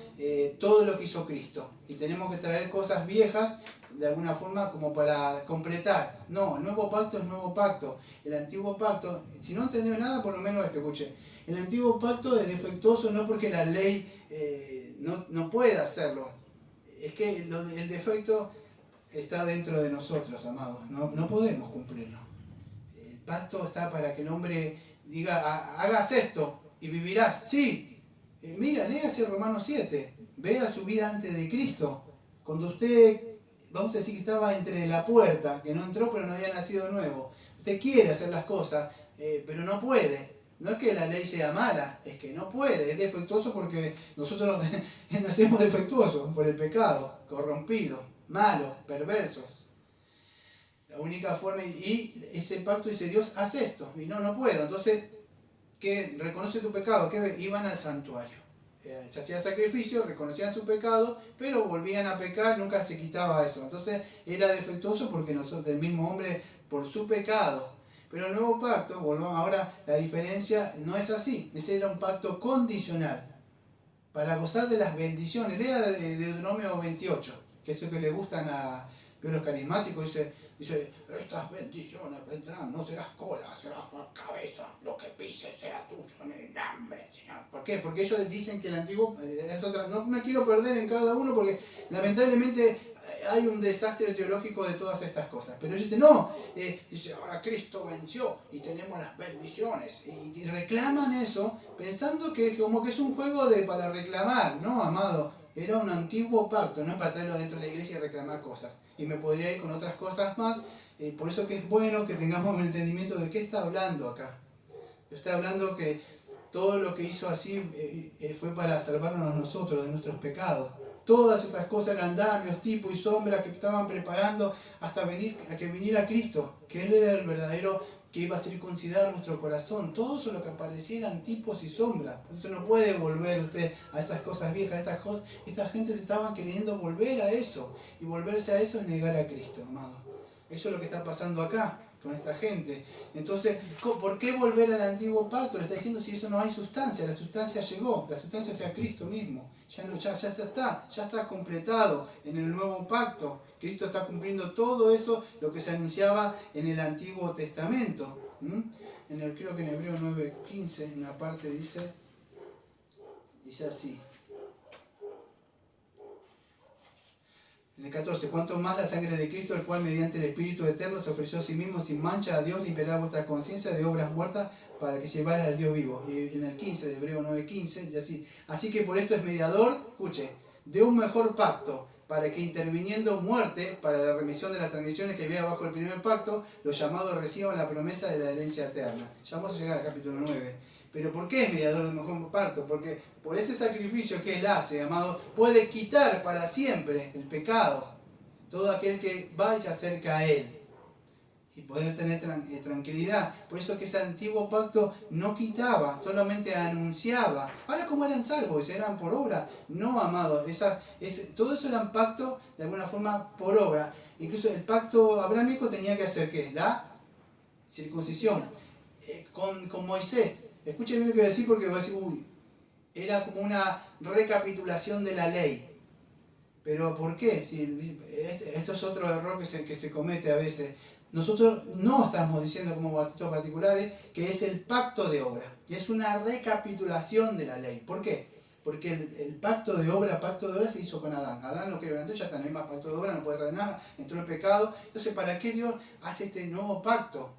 todo lo que hizo Cristo. Y tenemos que traer cosas viejas, de alguna forma, como para completar. No, el nuevo pacto es nuevo pacto. El antiguo pacto, si no entendió nada, por lo menos escuche. El antiguo pacto es defectuoso no porque la ley no pueda hacerlo. Es que el defecto está dentro de nosotros, amados. No podemos cumplirlo. El pacto está para que el hombre diga, hagas esto y vivirás. Sí, mira, léase Romanos 7. Vea su vida antes de Cristo. Cuando usted, vamos a decir que estaba entre la puerta, que no entró pero no había nacido nuevo. Usted quiere hacer las cosas, pero no puede. No es que la ley sea mala, es que no puede. Es defectuoso porque nosotros nacemos defectuosos por el pecado, corrompidos, malos, perversos. La única forma, y ese pacto dice, Dios, haz esto, y no puedo. Entonces, ¿qué? Reconoce tu pecado, ¿qué? Iban al santuario. Se hacía sacrificio, reconocían su pecado, pero volvían a pecar, nunca se quitaba eso. Entonces, era defectuoso porque nosotros, el mismo hombre, por su pecado. Pero el nuevo pacto, volvamos ahora, la diferencia no es así. Ese era un pacto condicional, para gozar de las bendiciones. Lea de Deuteronomio 28. que eso que le gustan a los carismáticos, dice, estas bendiciones vendrán, no serás cola, serás cabeza, lo que pises será tuyo en el nombre, Señor. ¿Por qué? Porque ellos dicen que el antiguo, es otra, no me quiero perder en cada uno porque lamentablemente hay un desastre teológico de todas estas cosas. Pero ellos dicen, no, dice, ahora Cristo venció y tenemos las bendiciones. Y reclaman eso pensando que como que es un juego para reclamar, ¿no, amado? Era un antiguo pacto, no es para traerlo dentro de la iglesia y reclamar cosas. Y me podría ir con otras cosas más. Por eso que es bueno que tengamos un entendimiento de qué está hablando acá. Está hablando que todo lo que hizo así fue para salvarnos a nosotros de nuestros pecados. Todas esas cosas eran andamios, tipo y sombra que estaban preparando hasta que viniera Cristo, que Él era el verdadero que iba a circuncidar nuestro corazón. Todo eso lo que aparecía eran tipos y sombras. Por eso no puede volver usted a esas cosas viejas, estas gentes estaban queriendo volver a eso. Y volverse a eso es negar a Cristo, amado. Eso es lo que está pasando acá con esta gente. Entonces, ¿por qué volver al antiguo pacto? Le está diciendo si eso no hay sustancia. La sustancia llegó, la sustancia sea Cristo mismo. Ya está completado en el nuevo pacto. Cristo está cumpliendo todo eso, lo que se anunciaba en el Antiguo Testamento. Creo que en Hebreo 9:15, en una parte dice así. En el 14, cuanto más la sangre de Cristo, el cual mediante el Espíritu Eterno se ofreció a sí mismo sin mancha a Dios, limpiará vuestra conciencia de obras muertas para que sirváis al Dios vivo. Y en el 15, de Hebreo 9:15, y así. Así que por esto es mediador, escuche, de un mejor pacto, para que interviniendo muerte para la remisión de las transgresiones que había bajo el primer pacto, los llamados reciban la promesa de la herencia eterna. Ya vamos a llegar al capítulo 9. Pero ¿por qué es mediador del mejor pacto? Porque por ese sacrificio que Él hace, amado, puede quitar para siempre el pecado. Todo aquel que vaya se acerca a Él. Y poder tener tranquilidad. Por eso que ese antiguo pacto no quitaba, solamente anunciaba. Ahora, ¿cómo eran salvos? ¿Eran por obra? No, amado. Todo eso eran pactos de alguna forma por obra. Incluso el pacto abrámico tenía que hacer ¿qué? La circuncisión. Con Moisés. Escuchen bien lo que voy a decir porque va a decir, era como una recapitulación de la ley. Pero ¿por qué? Si esto es otro error que se comete a veces. Nosotros no estamos diciendo como bautistas particulares que es el pacto de obra. Y es una recapitulación de la ley. ¿Por qué? Porque el pacto de obra se hizo con Adán. Adán lo quebrantó, ya está, no hay más pacto de obra, no puede hacer nada, entró el pecado. Entonces, ¿para qué Dios hace este nuevo pacto?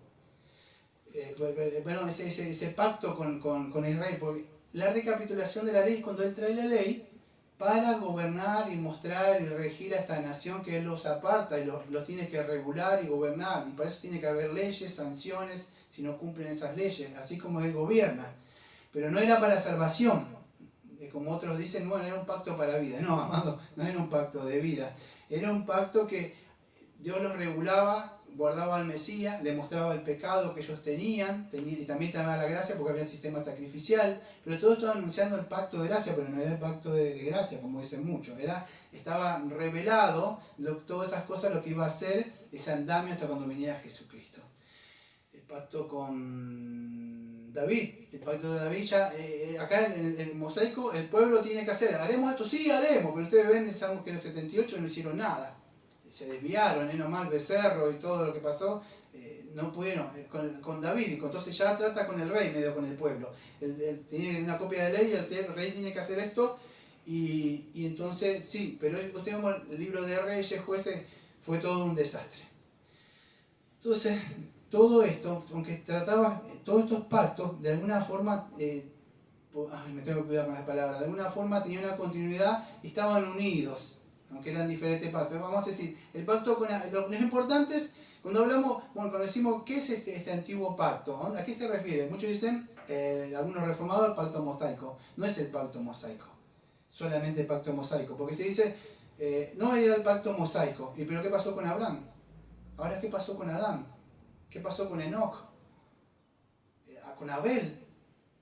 Ese pacto con Israel, porque la recapitulación de la ley es cuando Él trae la ley para gobernar y mostrar y regir a esta nación que Él los aparta y los tiene que regular y gobernar, y para eso tiene que haber leyes, sanciones si no cumplen esas leyes, así como Él gobierna. Pero no era para salvación, como otros dicen, bueno, era un pacto para vida. No, amado, no era un pacto de vida, era un pacto que Dios los regulaba, guardaba al Mesías, le mostraba el pecado que ellos tenían y también te daba la gracia porque había sistema sacrificial, pero todo estaba anunciando el pacto de gracia, pero no era el pacto de gracia, como dicen muchos, estaba revelado todas esas cosas, lo que iba a hacer ese andamio hasta cuando viniera Jesucristo. El pacto con David, el pacto de David ya, acá en el mosaico, el pueblo tiene que hacer, ¿haremos esto? Sí, haremos, pero ustedes ven, sabemos que en el 78 no hicieron nada. Se desviaron, nomás el becerro y todo lo que pasó, no pudieron, con David, entonces ya trata con el rey, medio con el pueblo. Él tiene una copia de ley, el rey tiene que hacer esto, y entonces sí, pero usted vemos el libro de Reyes, Jueces, fue todo un desastre. Entonces, todo esto, aunque trataba todos estos pactos, de alguna forma, me tengo que cuidar con las palabras, de alguna forma tenían una continuidad y estaban unidos, aunque eran diferentes pactos. Vamos a decir, el pacto con los importantes, cuando hablamos, cuando decimos qué es este antiguo pacto, ¿a qué se refiere? Muchos dicen, algunos reformados, el pacto mosaico. No es el pacto mosaico, solamente el pacto mosaico, porque se dice, no era el pacto mosaico. ¿Y pero qué pasó con Abraham? Ahora, ¿qué pasó con Adán? ¿Qué pasó con Enoc? Con Abel,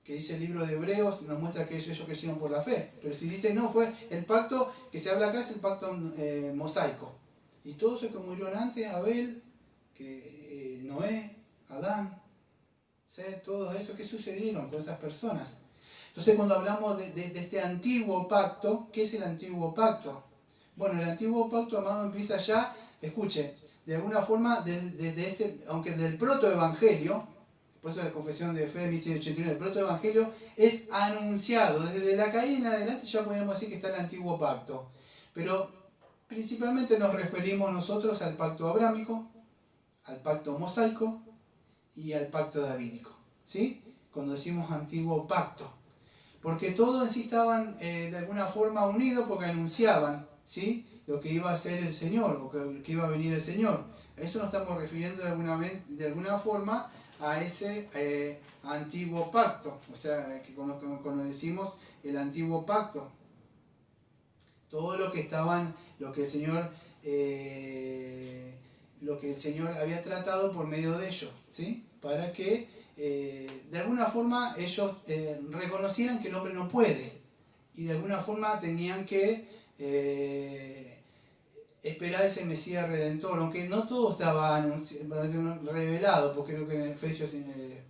que dice el libro de Hebreos, nos muestra que ellos crecieron por la fe. Pero si dice no, fue el pacto que se habla acá, es el pacto mosaico. Y todos los que murieron antes, Abel, Noé, Adán, todo eso, ¿qué sucedieron con esas personas? Entonces cuando hablamos de este antiguo pacto, ¿qué es el antiguo pacto? Bueno, el antiguo pacto, amado, empieza ya, escuche, de alguna forma, desde ese, aunque del protoevangelio, por eso la confesión de fe de 1189, el protoevangelio es anunciado. Desde la caída en adelante ya podemos decir que está el antiguo pacto. Pero principalmente nos referimos nosotros al pacto abrámico, al pacto mosaico y al pacto davídico. ¿Sí? Cuando decimos antiguo pacto. Porque todos en sí estaban de alguna forma unidos porque anunciaban, ¿sí?, lo que iba a ser el Señor, o que iba a venir el Señor. A eso nos estamos refiriendo de alguna forma a ese antiguo pacto. O sea, que cuando decimos el antiguo pacto, todo lo que estaban, lo que el Señor había tratado por medio de ellos, ¿sí? Para que de alguna forma ellos reconocieran que el hombre no puede, y de alguna forma tenían que esperar ese Mesías Redentor, aunque no todo estaba revelado, porque creo que en Efesios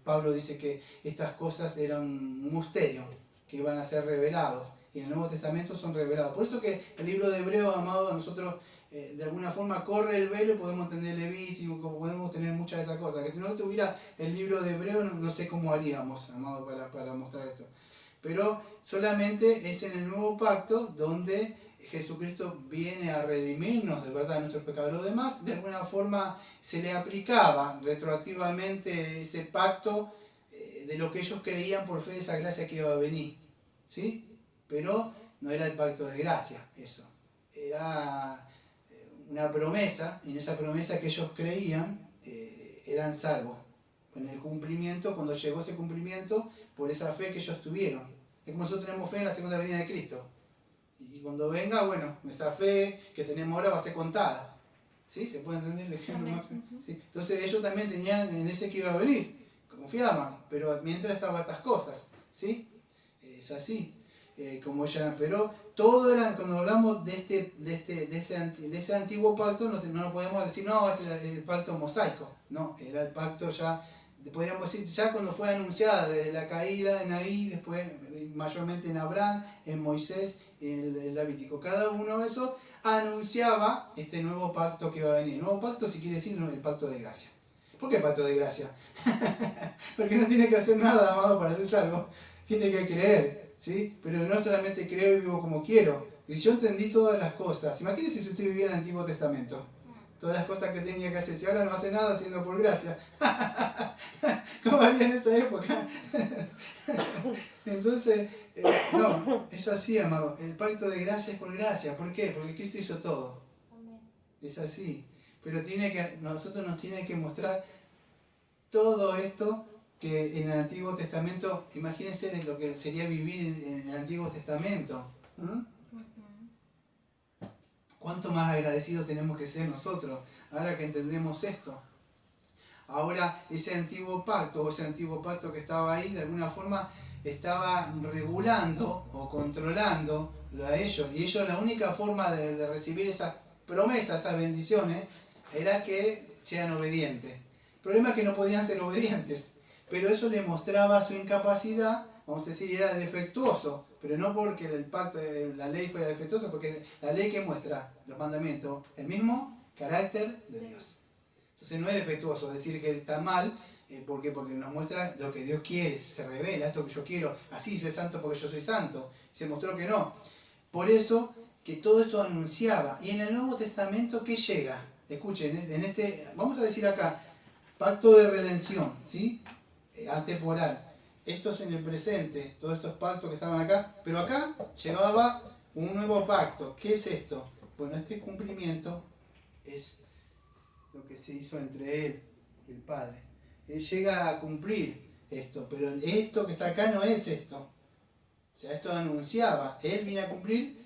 Pablo dice que estas cosas eran un misterio, que iban a ser revelados, y en el Nuevo Testamento son revelados. Por eso que el libro de Hebreos, amado, a nosotros de alguna forma corre el velo y podemos tener Levítico, podemos tener muchas de esas cosas. Que si no tuviera el libro de Hebreos, no sé cómo haríamos, amado, para mostrar esto. Pero solamente es en el nuevo pacto donde Jesucristo viene a redimirnos de verdad nuestros pecados. Lo demás, de alguna forma, se le aplicaba retroactivamente ese pacto de lo que ellos creían por fe de esa gracia que iba a venir, ¿sí? Pero no era el pacto de gracia, eso. Era una promesa, y en esa promesa que ellos creían, eran salvos. En el cumplimiento, cuando llegó ese cumplimiento, por esa fe que ellos tuvieron. Es como nosotros tenemos fe en la segunda venida de Cristo. Y cuando venga, bueno, esa fe que tenemos ahora va a ser contada. ¿Sí? ¿Se puede entender el ejemplo más? ¿Sí? Entonces ellos también tenían en ese que iba a venir, confiaban, pero mientras estaban estas cosas. ¿Sí? Es así, como ellos eran. Pero todo era, cuando hablamos de ese antiguo pacto, no podemos decir, no, es el pacto mosaico. No, era el pacto ya, podríamos decir, ya cuando fue anunciada desde la caída en Ahí, después mayormente en Abraham, en Moisés, en el Levítico. Cada uno de esos anunciaba este nuevo pacto que iba a venir. El nuevo pacto, si quiere decir, el pacto de gracia. ¿Por qué pacto de gracia? Porque no tiene que hacer nada, amado, para ser salvo. Tiene que creer, ¿sí? Pero no solamente creo y vivo como quiero. Y yo entendí todas las cosas. Imagínense si usted vivía en el Antiguo Testamento. Todas las cosas que tenía que hacer. Si ahora no hace nada haciendo por gracia. ¿Cómo haría en esa época? Entonces, no, es así, amado. El pacto de gracia es por gracia. ¿Por qué? Porque Cristo hizo todo. Es así. Pero nosotros nos tiene que mostrar todo esto que en el Antiguo Testamento, imagínense lo que sería vivir en el Antiguo Testamento. ¿Cuánto más agradecidos tenemos que ser nosotros ahora que entendemos esto? Ahora, ese antiguo pacto que estaba ahí, de alguna forma estaba regulando o controlando a ellos. Y ellos, la única forma de recibir esas promesas, esas bendiciones, era que sean obedientes. El problema es que no podían ser obedientes, pero eso les mostraba su incapacidad, vamos a decir, era defectuoso, pero no porque el pacto, la ley fuera defectuosa, porque la ley que muestra los mandamientos, el mismo carácter de Dios. Entonces no es defectuoso decir que está mal, ¿por qué? Porque nos muestra lo que Dios quiere, se revela, esto que yo quiero, así sé santo porque yo soy santo. Se mostró que no. Por eso que todo esto anunciaba. Y en el Nuevo Testamento, ¿qué llega? Escuchen, vamos a decir acá, pacto de redención, ¿sí? Atemporal. Esto es en el presente, todos estos pactos que estaban acá, pero acá llegaba un nuevo pacto. ¿Qué es esto? Bueno, este cumplimiento es lo que se hizo entre él y el Padre. Él llega a cumplir esto, pero esto que está acá no es esto. O sea, esto anunciaba, él viene a cumplir.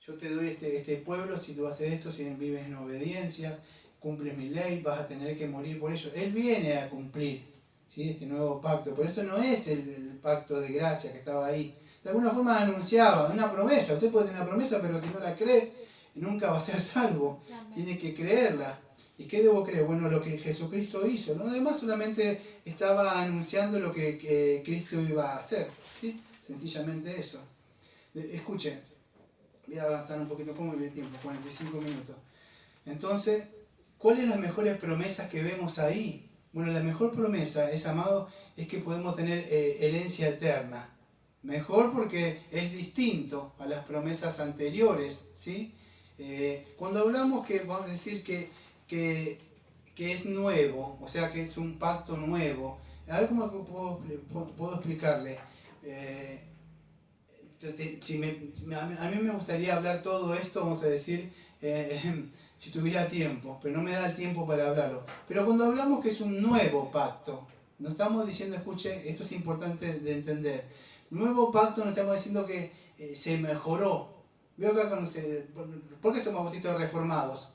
Yo te doy este pueblo si tú haces esto, si vives en obediencia, cumples mi ley, vas a tener que morir por ello. Él viene a cumplir, ¿sí?, este nuevo pacto, pero esto no es el pacto de gracia que estaba ahí. De alguna forma anunciaba una promesa. Usted puede tener una promesa, pero que no la cree, nunca va a ser salvo. Tiene que creerla. ¿Y qué debo creer? Bueno, lo que Jesucristo hizo. Lo demás solamente estaba anunciando lo que Cristo iba a hacer, ¿sí? Sencillamente eso. Escuchen, voy a avanzar un poquito, ¿cómo viene el tiempo? 45 minutos. Entonces, ¿cuáles las mejores promesas que vemos ahí? Bueno, la mejor promesa, amado, es que podemos tener herencia eterna. Mejor porque es distinto a las promesas anteriores, ¿sí? Cuando hablamos que vamos a decir que es nuevo, o sea que es un pacto nuevo, a ver cómo puedo explicarle. A mí me gustaría hablar todo esto, vamos a decir, si tuviera tiempo, pero no me da el tiempo para hablarlo. Pero cuando hablamos que es un nuevo pacto, no estamos diciendo, escuche, esto es importante de entender. Nuevo pacto no estamos diciendo que se mejoró. Veo acá ¿por qué somos bautistas reformados?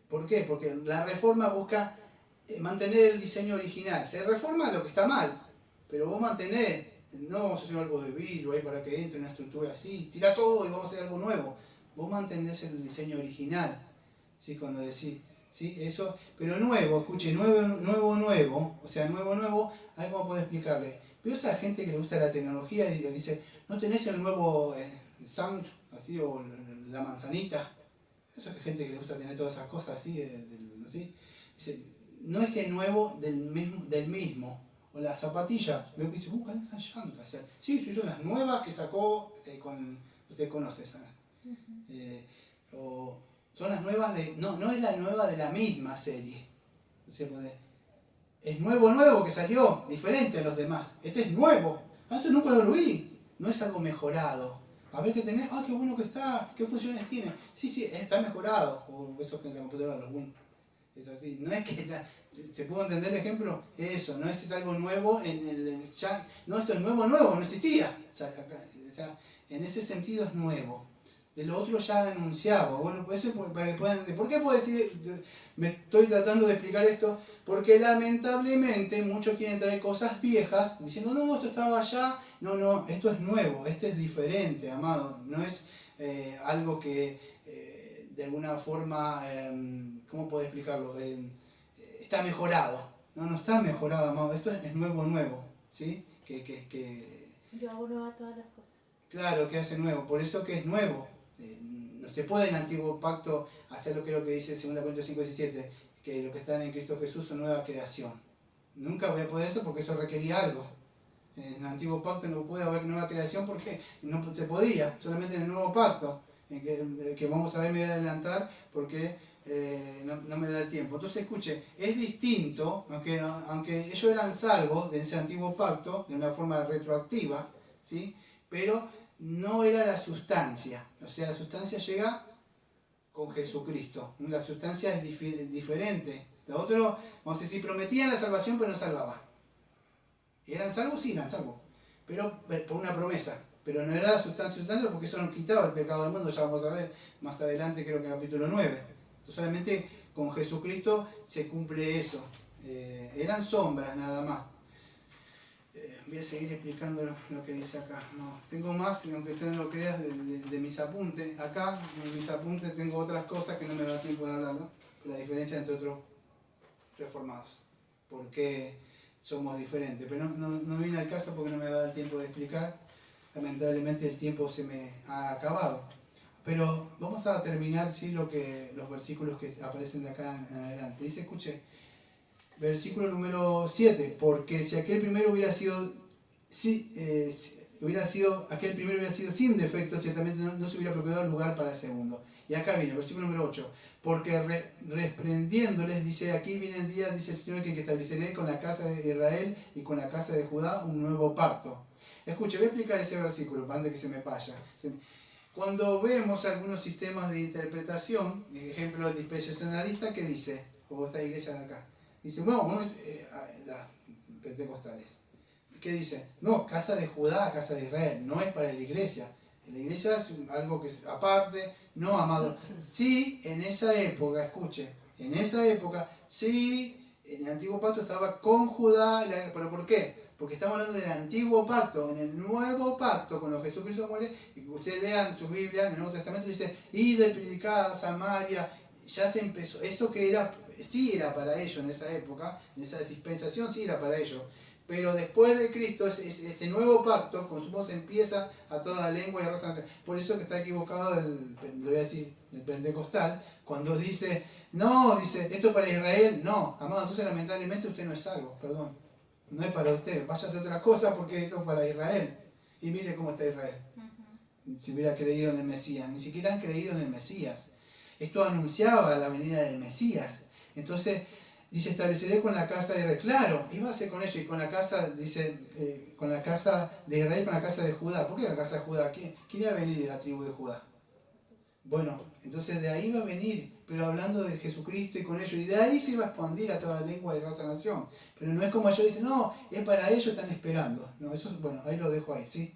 ¿Por qué? Porque la reforma busca mantener el diseño original. Se reforma lo que está mal, pero vos mantenés, no vamos a hacer algo de vidrio ahí para que entre una estructura así, tira todo y vamos a hacer algo nuevo. Vos mantenés el diseño original, ¿sí? Cuando decís, ¿sí? Eso, pero nuevo, escuche, nuevo, o sea, nuevo, a ver cómo puedo explicarle. Pero esa gente que le gusta la tecnología y dice, ¿no tenés el nuevo Samsung, así, o la manzanita? Esa gente que le gusta tener todas esas cosas así, ¿sí? Dice, no es que es nuevo del mismo. O la zapatilla, veo que dice, ¿cuáles son las llantas? O sea, sí, son las nuevas que sacó usted conoce esa. O son las nuevas no es la nueva de la misma serie. Es nuevo que salió, diferente a los demás. Este es nuevo. Esto nunca lo vi. No es algo mejorado. A ver qué tenés. Ah, qué bueno que está. ¿Qué funciones tiene? Sí, está mejorado. O eso que en la computadora, los Win. Es así. No es que ¿se pudo entender el ejemplo? Eso, no es que es algo nuevo en el chat. No, esto es nuevo, no existía. O sea, en ese sentido es nuevo. De lo otro ya anunciaba. Bueno, pues eso para que puedan entender. ¿Por qué puedo decir? Me estoy tratando de explicar esto. Porque lamentablemente muchos quieren traer cosas viejas diciendo, no, esto estaba allá. No, esto es nuevo, esto es diferente, amado. No es algo que de alguna forma, ¿cómo puedo explicarlo? Está mejorado. No está mejorado, amado. Esto es nuevo, ¿sí? Yo hago nueva todas las cosas. Claro, que hace nuevo. Por eso que es nuevo. No se puede en el antiguo pacto hacer lo que dice 2 Corintios 5:17, que lo que está en Cristo Jesús es nueva creación. Nunca voy a poder eso porque eso requería algo. En el antiguo pacto no puede haber nueva creación porque no se podía, solamente en el nuevo pacto, que vamos a ver, me voy a adelantar porque no me da el tiempo. Entonces escuche, es distinto, aunque ellos eran salvos de ese antiguo pacto de una forma retroactiva, ¿sí? Pero no era la sustancia, o sea, la sustancia llega con Jesucristo, la sustancia es diferente. Lo otro, vamos a decir, prometían la salvación pero no salvaban. ¿Eran salvos? Sí, eran salvos, pero por una promesa. Pero no era la sustancia porque eso no quitaba el pecado del mundo, ya vamos a ver más adelante, creo que en el capítulo 9. Entonces, solamente con Jesucristo se cumple eso. Eran sombras nada más. Voy a seguir explicando lo que dice acá. No, tengo más, aunque usted no lo creas, de mis apuntes. Acá, en mis apuntes, tengo otras cosas que no me da tiempo de hablar, ¿no? La diferencia entre otros reformados. ¿Por qué somos diferentes? Pero no vine al caso porque no me va a dar tiempo de explicar. Lamentablemente el tiempo se me ha acabado. Pero vamos a terminar, sí, los versículos que aparecen de acá en adelante. Dice, escuche, versículo número 7, porque si aquel primero hubiera sido aquel primero hubiera sido sin defecto, ciertamente no se hubiera procurado lugar para el segundo. Y acá viene, versículo número 8, porque reprendiéndoles, dice, aquí vienen días, dice el Señor, que estableceré con la casa de Israel y con la casa de Judá un nuevo pacto. Escuche, voy a explicar ese versículo, antes de que se me vaya. Cuando vemos algunos sistemas de interpretación, ejemplo, el dispensacionalista, ¿qué dice? Como esta iglesia de acá. Dice, las pentecostales. ¿Qué dice? No, casa de Judá, casa de Israel, no es para la iglesia. La iglesia es algo que es aparte, no amado. Sí, en esa época, escuche, en esa época, sí, en el antiguo pacto estaba con Judá, pero ¿por qué? Porque estamos hablando del antiguo pacto. En el nuevo pacto, cuando Jesucristo muere, y ustedes lean su Biblia, en el Nuevo Testamento dice, y de predicar a Samaria, ya se empezó, eso que era, sí era para ellos en esa época, en esa dispensación sí era para ellos, Pero después de Cristo, este nuevo pacto, con su voz empieza a toda lengua y raza. Por eso que está equivocado lo voy a decir, el pentecostal, cuando dice, no, dice, esto para Israel, no, amado, entonces lamentablemente usted no es salvo, perdón. No es para usted, vaya a hacer otra cosa porque esto es para Israel. Y mire cómo está Israel. Si hubiera creído en el Mesías, ni siquiera han creído en el Mesías. Esto anunciaba la venida del Mesías. Entonces, dice, estableceré con la casa de Israel. Claro, iba a ser con ellos y con la casa, dice, con la casa de Israel y con la casa de Judá. ¿Por qué la casa de Judá? ¿Quién iba a venir de la tribu de Judá? Bueno, entonces de ahí va a venir, pero hablando de Jesucristo y con ellos. Y de ahí se iba a expandir a toda lengua y raza nación. Pero no es como ellos dicen, no, es para ellos, están esperando. No, eso, bueno, ahí lo dejo ahí, ¿sí?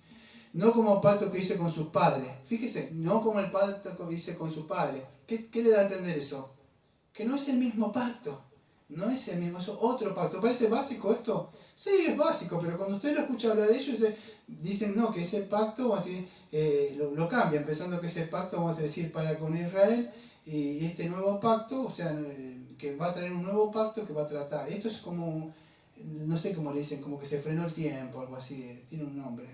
No como pacto que hice con sus padres. Fíjese, no como el pacto que hice con sus padres. ¿Qué le da a entender eso? Que no es el mismo pacto. No es el mismo, es otro pacto. ¿Parece básico esto? Sí, es básico, pero cuando usted lo escucha hablar de ellos, dicen no, que ese pacto, vamos a decir, lo cambian, pensando que ese pacto, vamos a decir, para con Israel, y este nuevo pacto, o sea, que va a traer un nuevo pacto que va a tratar. Esto es como, no sé cómo le dicen, como que se frenó el tiempo, algo así, tiene un nombre,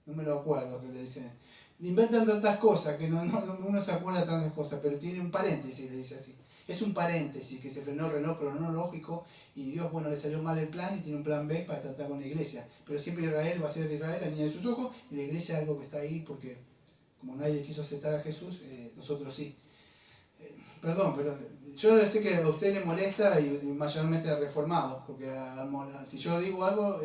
no me lo acuerdo que le dicen. Inventan tantas cosas que uno se acuerda de tantas cosas, pero tiene un paréntesis, le dice así. Es un paréntesis que se frenó el reloj cronológico y Dios, bueno, le salió mal el plan y tiene un plan B para tratar con la iglesia. Pero siempre Israel va a ser Israel, la niña de sus ojos, y la iglesia es algo que está ahí porque como nadie quiso aceptar a Jesús, nosotros sí. Perdón, pero yo sé que a usted le molesta y mayormente a reformados, porque si yo digo algo,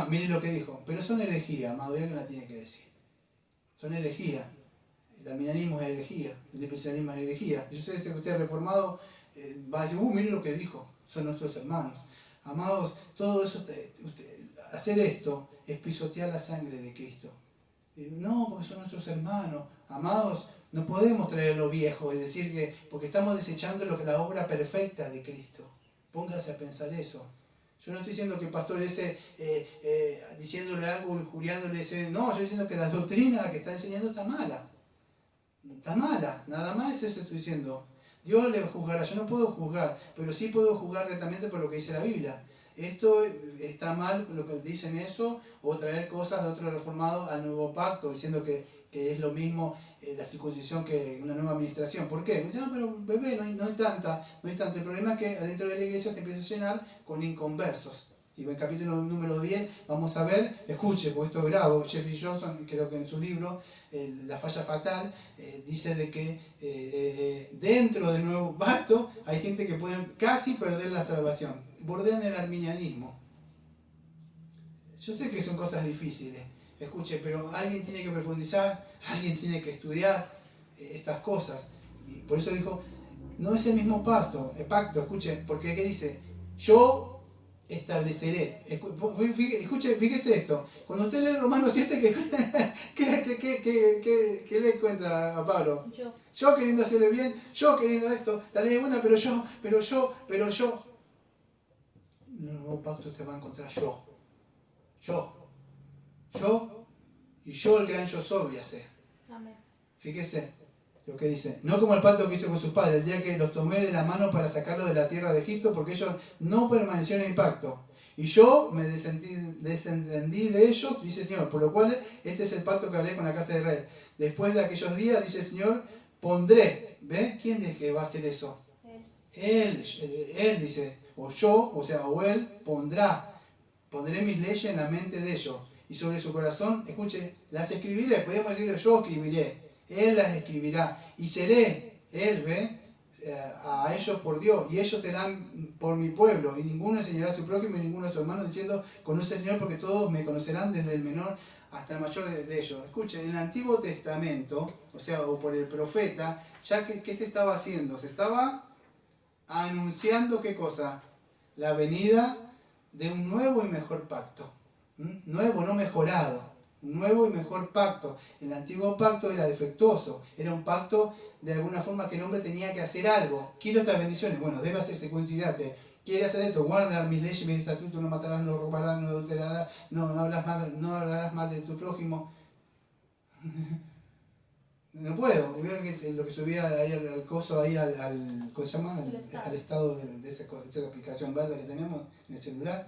mire lo que dijo, pero son herejía, amado, ya que la tiene que decir. Son herejía. El arminianismo es herejía, el dispensacionalismo es herejía. Y usted es reformado, va a decir, mire lo que dijo, son nuestros hermanos. Amados, todo eso, hacer esto es pisotear la sangre de Cristo. No, porque son nuestros hermanos. Amados, no podemos traer lo viejo y decir que, porque estamos desechando la obra perfecta de Cristo. Póngase a pensar eso. Yo no estoy diciendo que el pastor ese, diciéndole algo, injuriándole, no, yo estoy diciendo que la doctrina que está enseñando está mala. Está mala, nada más eso estoy diciendo. Dios le juzgará, yo no puedo juzgar, pero sí puedo juzgar rectamente por lo que dice la Biblia. Esto está mal, lo que dicen eso, o traer cosas de otro reformado al nuevo pacto, diciendo que es lo mismo la circuncisión que una nueva administración. ¿Por qué? No, pero bebé, no hay tanta. El problema es que adentro de la iglesia se empieza a llenar con inconversos. Y en el capítulo número 10 vamos a ver, escuche, porque esto es grave, Jeffrey Johnson, creo que en su libro, La falla fatal, dice de que dentro del nuevo pacto hay gente que puede casi perder la salvación, bordean el arminianismo. Yo sé que son cosas difíciles, escuche, pero alguien tiene que profundizar, alguien tiene que estudiar estas cosas. Y por eso dijo, no es el mismo pacto, escuche, porque ¿qué dice? Yo estableceré. Escuche, fíjese esto. Cuando usted lee Romanos 7, ¿qué le encuentra a Pablo? Yo queriendo hacerle bien, yo queriendo esto, la ley es buena, pero yo. En un nuevo pacto te va a encontrar yo. Y yo el gran yo soy voy a ser. Amén. Fíjese lo que dice. No como el pacto que hizo con sus padres, el día que los tomé de la mano para sacarlos de la tierra de Egipto, porque ellos no permanecieron en mi pacto. Y yo me desentendí de ellos, dice el Señor, por lo cual este es el pacto que haré con la casa de Israel. Después de aquellos días, dice el Señor, pondré. ¿Ves? ¿Quién es que va a hacer eso? Él dice, o yo, o él, pondré mis leyes en la mente de ellos. Y sobre su corazón, escuche, las escribiré, podríamos decirlo, yo escribiré. Él las escribirá y seré, él, a ellos por Dios, y ellos serán por mi pueblo, y ninguno enseñará a su prójimo y ninguno a su hermano, diciendo, conoce al Señor, porque todos me conocerán, desde el menor hasta el mayor de ellos. Escuchen, en el Antiguo Testamento, o por el profeta, ya ¿qué se estaba haciendo? Se estaba anunciando, ¿qué cosa? La venida de un nuevo y mejor pacto. Nuevo, no mejorado. Un nuevo y mejor pacto. El antiguo pacto era defectuoso, era un pacto de alguna forma que el hombre tenía que hacer algo. Quiero estas bendiciones, bueno, debe hacerse, cuidarte. Quiere hacer esto, guardar mis leyes, mis estatutos, no matarás, no robarás, no adulterarás, no hablarás mal de tu prójimo. No puedo, vieron que lo que subía ahí al coso, ahí ¿cómo se llama? Al estado de esa aplicación verde que tenemos en el celular.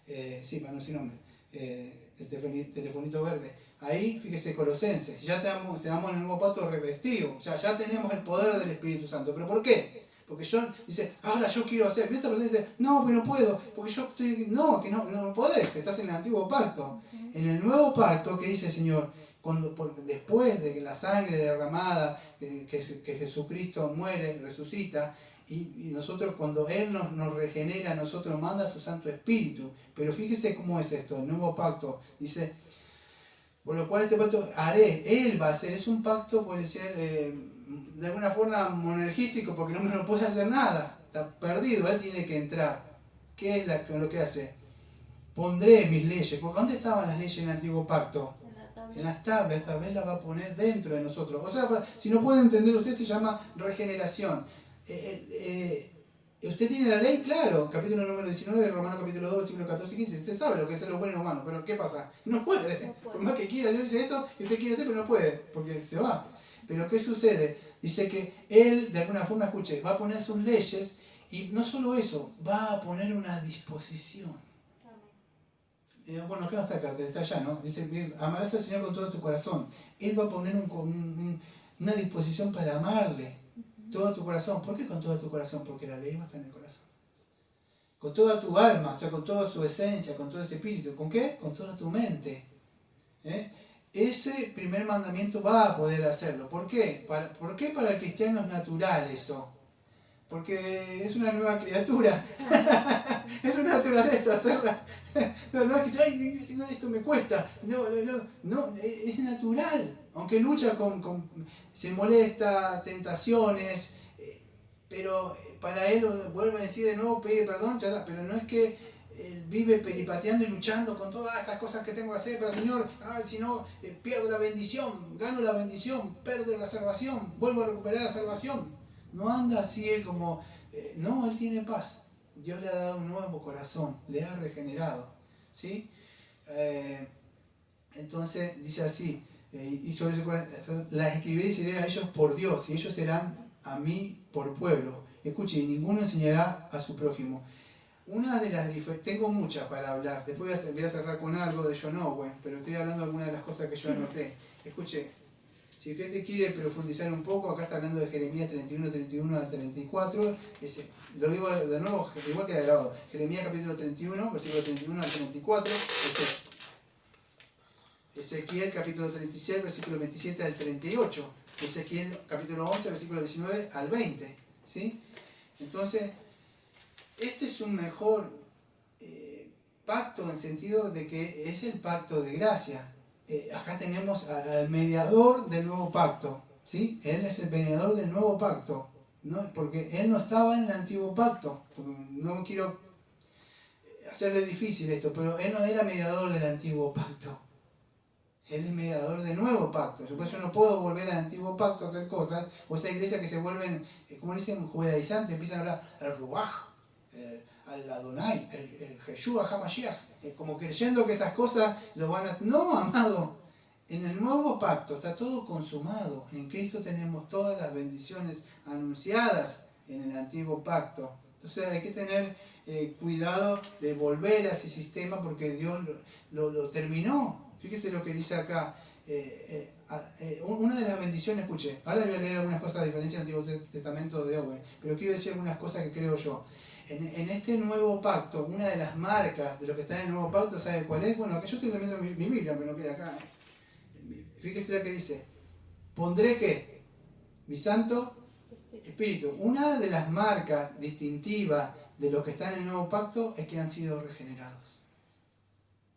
sí, para no decir nombre, el telefonito verde. Ahí, fíjese, Colosenses, ya tenemos en el nuevo pacto revestido, o sea, ya tenemos el poder del Espíritu Santo. ¿Pero por qué? Porque dice, ahora yo quiero hacer. Y esta persona dice, no, pero no puedo, porque yo estoy. No, que no podés, estás en el antiguo pacto. En el nuevo pacto, ¿qué dice el Señor? Después de que la sangre derramada, que Jesucristo muere, resucita, y nosotros, cuando Él nos regenera, nosotros manda su Santo Espíritu. Pero fíjese cómo es esto, el nuevo pacto. Dice, por lo cual este pacto haré, Él va a hacer. Es un pacto, puede ser, de alguna forma monergístico, porque no me lo puede hacer nada. Está perdido, Él tiene que entrar. ¿Qué es lo que hace? Pondré mis leyes. Porque ¿dónde estaban las leyes en el antiguo pacto? En las tablas. Esta vez las va a poner dentro de nosotros. O sea, si no puede entender usted, se llama regeneración. Usted tiene la ley, claro, capítulo número 19, Romanos capítulo 2, versículo 14 y 15. Usted sabe lo que es lo bueno y lo malo, pero ¿qué pasa? No puede. Por más que quiera, Dios dice esto y usted quiere hacer, pero no puede, porque se va. Pero ¿qué sucede? Dice que Él, de alguna forma, escuche, va a poner sus leyes y no solo eso, va a poner una disposición. Bueno, acá no está el cartel, está allá, ¿no? Dice, amarás al Señor con todo tu corazón. Él va a poner una disposición para amarle. Todo tu corazón. ¿Por qué con todo tu corazón? Porque la ley va a estar en el corazón. Con toda tu alma, o sea, con toda su esencia, con todo este espíritu. ¿Con qué? Con toda tu mente. Ese primer mandamiento va a poder hacerlo. ¿Por qué? ¿Por qué para el cristiano es natural eso? Porque es una nueva criatura. Es una naturaleza hacerla. No es que ay, Señor, esto me cuesta. No, es natural. Aunque lucha se molesta, tentaciones, pero para él, vuelve a decir de nuevo, pide perdón, ya está. Pero no es que él vive peripateando y luchando con todas estas cosas que tengo que hacer, pero Señor, si no, pierdo la bendición, gano la bendición, pierdo la salvación, vuelvo a recuperar la salvación. No anda así él como, no, él tiene paz. Dios le ha dado un nuevo corazón, le ha regenerado, ¿sí? Entonces dice así, y sobre las escribiré y seré a ellos por Dios, y ellos serán a mí por pueblo. Escuche, y ninguno enseñará a su prójimo. Una de las tengo muchas para hablar, después voy a cerrar con algo de John Owen, pero estoy hablando de algunas de las cosas que yo anoté. Escuche, si usted te quiere profundizar un poco, acá está hablando de Jeremías 31 al 34, lo digo de nuevo, igual que de grabado. Jeremías capítulo 31, versículo 31 al 34, Ezequiel capítulo 36, versículo 27 al 38, Ezequiel capítulo 11, versículo 19 al 20, ¿sí? Entonces, este es un mejor pacto en el sentido de que es el pacto de gracia. Acá tenemos al mediador del nuevo pacto, ¿sí? Él es el mediador del nuevo pacto, ¿no? Porque él no estaba en el antiguo pacto. No quiero hacerle difícil esto, pero él no era mediador del antiguo pacto. Él es mediador del nuevo pacto. Después yo no puedo volver al antiguo pacto a hacer cosas, o esa iglesia que se vuelven, como dicen, judaizantes, empiezan a hablar al Ruach, al Adonai, el Yeshua HaMashiach, como creyendo que esas cosas lo van a... No, amado, en el nuevo pacto está todo consumado. En Cristo tenemos todas las bendiciones anunciadas en el antiguo pacto. Entonces hay que tener cuidado de volver a ese sistema porque Dios lo terminó. Fíjese lo que dice acá. Una de las bendiciones, escuche, ahora voy a leer algunas cosas de diferencia del Antiguo Testamento de Owen, pero quiero decir algunas cosas que creo yo. En este nuevo pacto, una de las marcas de lo que está en el nuevo pacto, ¿sabe cuál es? Bueno, que yo estoy leyendo mi Biblia, pero no quiere acá. Fíjese lo que dice. Pondré ¿qué? Mi Santo Espíritu. Una de las marcas distintivas de los que están en el nuevo pacto es que han sido regenerados.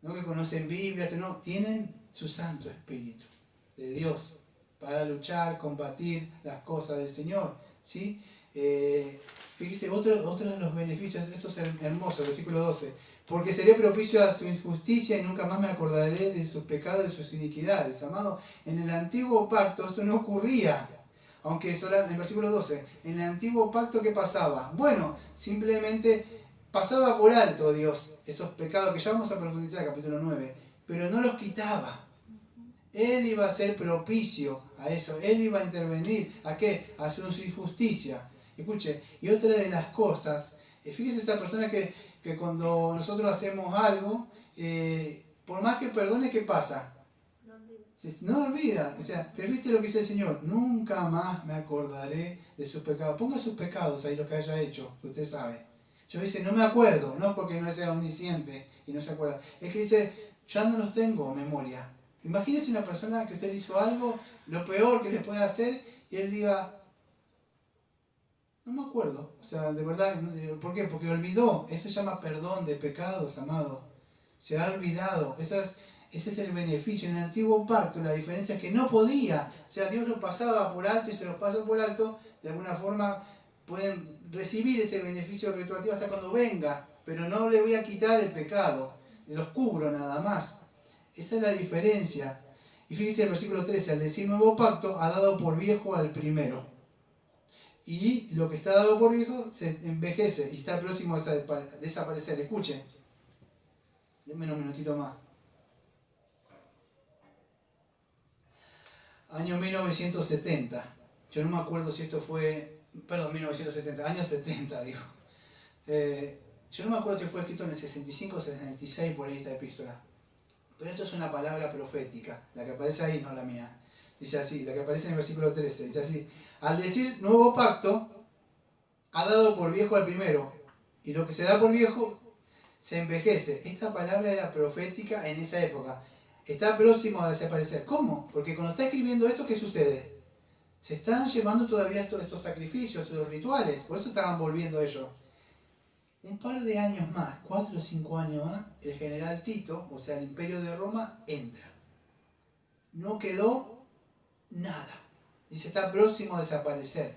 No que conocen Biblia, no, tienen su Santo Espíritu de Dios para luchar, combatir las cosas del Señor, ¿sí? Fíjese, otro de los beneficios, esto es hermoso, versículo 12, porque seré propicio a su injusticia y nunca más me acordaré de sus pecados y de sus iniquidades. Amado, en el antiguo pacto esto no ocurría, aunque solo en el versículo 12, en el antiguo pacto ¿qué pasaba? Bueno, simplemente pasaba por alto Dios esos pecados que ya vamos a profundizar en el capítulo 9, pero no los quitaba. Él iba a ser propicio a eso, Él iba a intervenir, ¿a qué? A su injusticia. Escuche, y otra de las cosas, fíjese esta persona que que cuando nosotros hacemos algo, por más que perdone, ¿qué pasa? No olvida, o sea, pero viste lo que dice el Señor, nunca más me acordaré de sus pecados. Ponga sus pecados ahí, lo que haya hecho, que usted sabe. Yo dice, no me acuerdo, no porque no sea omnisciente y no se acuerda. Es que dice, ya no los tengo en memoria. Imagínese una persona que usted le hizo algo, lo peor que le puede hacer, y él diga, no me acuerdo. O sea, de verdad, ¿por qué? Porque olvidó. Eso se llama perdón de pecados, amado. Se ha olvidado. Ese es el beneficio. En el antiguo pacto la diferencia es que no podía. O sea, Dios lo pasaba por alto y se los pasó por alto. De alguna forma pueden recibir ese beneficio retroactivo hasta cuando venga. Pero no le voy a quitar el pecado. Los cubro nada más. Esa es la diferencia. Y fíjese el versículo 13. Al decir nuevo pacto, ha dado por viejo al primero. Y lo que está dado por viejo se envejece y está próximo a desaparecer. Escuchen. Denme un minutito más. Año 1970. Yo no me acuerdo si esto fue... Perdón, 1970. Año 70, dijo. Yo no me acuerdo si fue escrito en el 65 o 66 por ahí esta epístola. Pero esto es una palabra profética. La que aparece ahí, no la mía. Dice así, la que aparece en el versículo 13. Dice así. Al decir nuevo pacto, ha dado por viejo al primero. Y lo que se da por viejo, se envejece. Esta palabra era profética en esa época. Está próximo a desaparecer. ¿Cómo? Porque cuando está escribiendo esto, ¿qué sucede? Se están llevando todavía estos sacrificios, estos rituales. Por eso estaban volviendo ellos. Un par de años más, 4 o 5 años más, el general Tito, o sea, el Imperio de Roma, entra. No quedó nada. Dice, está próximo a desaparecer.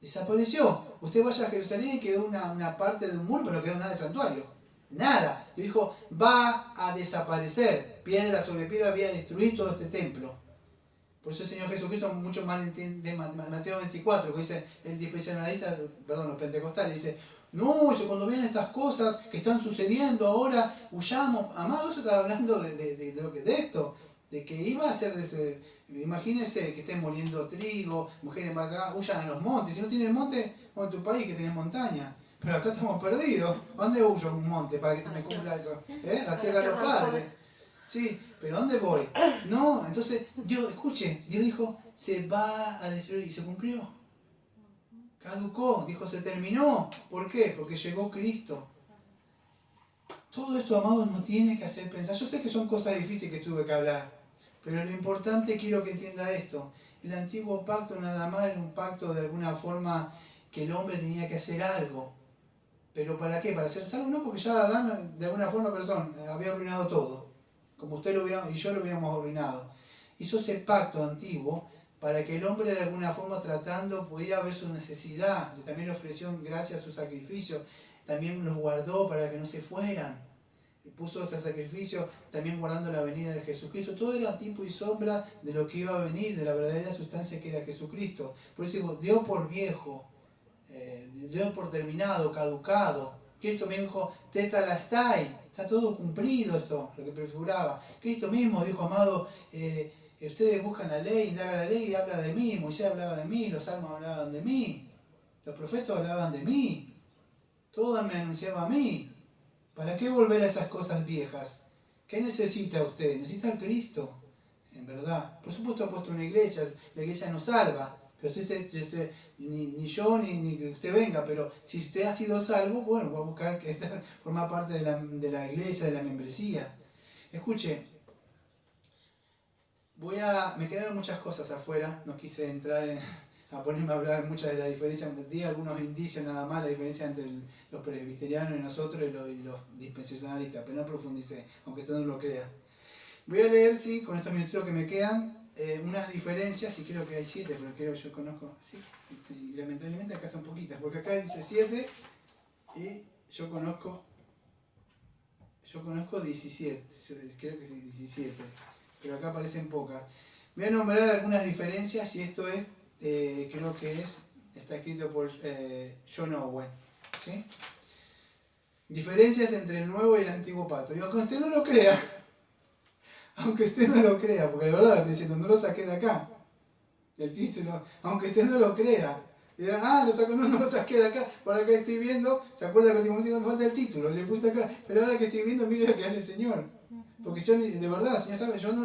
Desapareció. Usted vaya a Jerusalén y quedó una parte de un muro, pero no quedó nada de santuario. Nada. Y dijo, va a desaparecer. Piedra sobre piedra había destruido todo este templo. Por eso el Señor Jesucristo mucho más entiende Mateo 24, que dice, el dispensacionalista, perdón, los pentecostales, dice, no, cuando vean estas cosas que están sucediendo ahora, huyamos. Amado, eso estaba hablando de esto, de que iba a ser de ese. Imagínense que estén moliendo trigo, mujeres embarazadas, huyan a los montes. Si no tienen monte, o en tu país que tenés montaña. Pero acá estamos perdidos. ¿A dónde huyo a un monte para que se me cumpla eso? La sierra de los padres. Sí, pero ¿a dónde voy? No, entonces, Dios, escuche, Dios dijo, se va a destruir y se cumplió. Caducó, dijo, se terminó. ¿Por qué? Porque llegó Cristo. Todo esto, amados, nos tiene que hacer pensar. Yo sé que son cosas difíciles que tuve que hablar, pero lo importante, quiero que entienda esto. El antiguo pacto nada más era un pacto de alguna forma que el hombre tenía que hacer algo. ¿Pero para qué? ¿Para ser salvo? No, porque ya Adán, de alguna forma, había arruinado todo. Como usted y yo lo hubiéramos arruinado. Hizo ese pacto antiguo para que el hombre de alguna forma tratando pudiera ver su necesidad. También le ofreció gracias a su sacrificio. También los guardó para que no se fueran. Y puso ese sacrificio también guardando la venida de Jesucristo. Todo era tipo y sombra de lo que iba a venir, de la verdadera sustancia que era Jesucristo. Por eso digo, dio por viejo, dio por terminado, caducado. Cristo me dijo, tetelestai, está todo cumplido esto, lo que prefiguraba. Cristo mismo dijo, amado, ustedes buscan la ley, indagan la ley y habla de mí. Moisés hablaba de mí, los salmos hablaban de mí, los profetas hablaban de mí, todo me anunciaba a mí. ¿Para qué volver a esas cosas viejas? ¿Qué necesita usted? Necesita a Cristo, en verdad. Por supuesto ha puesto una iglesia, la iglesia nos salva, pero si usted ni yo ni que usted venga, pero si usted ha sido salvo, bueno, va a buscar que formar parte de la iglesia, de la membresía. Escuche, me quedaron muchas cosas afuera, no quise entrar a ponerme a hablar muchas de las diferencias, di algunos indicios nada más, la diferencia entre los presbiterianos y nosotros y los dispensacionalistas, pero no profundicé, aunque usted no lo crea. Voy a leer, sí, con estos minutos que me quedan, unas diferencias, y creo que hay 7, pero creo que yo conozco, sí, y lamentablemente acá son poquitas, porque acá dice 7 y yo conozco 17, creo que sí, 17, pero acá aparecen pocas. Voy a nombrar algunas diferencias y esto es, creo que está escrito por John Owen, ¿sí? Diferencias entre el nuevo y el antiguo pacto. Y aunque usted no lo crea, porque de verdad lo estoy diciendo, no lo saqué de acá, del título, aunque usted no lo crea, Y dirán, lo saco, no lo saqué de acá, por acá estoy viendo, ¿se acuerda que último me falta el título? Le puse acá, pero ahora que estoy viendo, mire lo que hace el Señor. Porque yo, de verdad, Señor sabe, yo no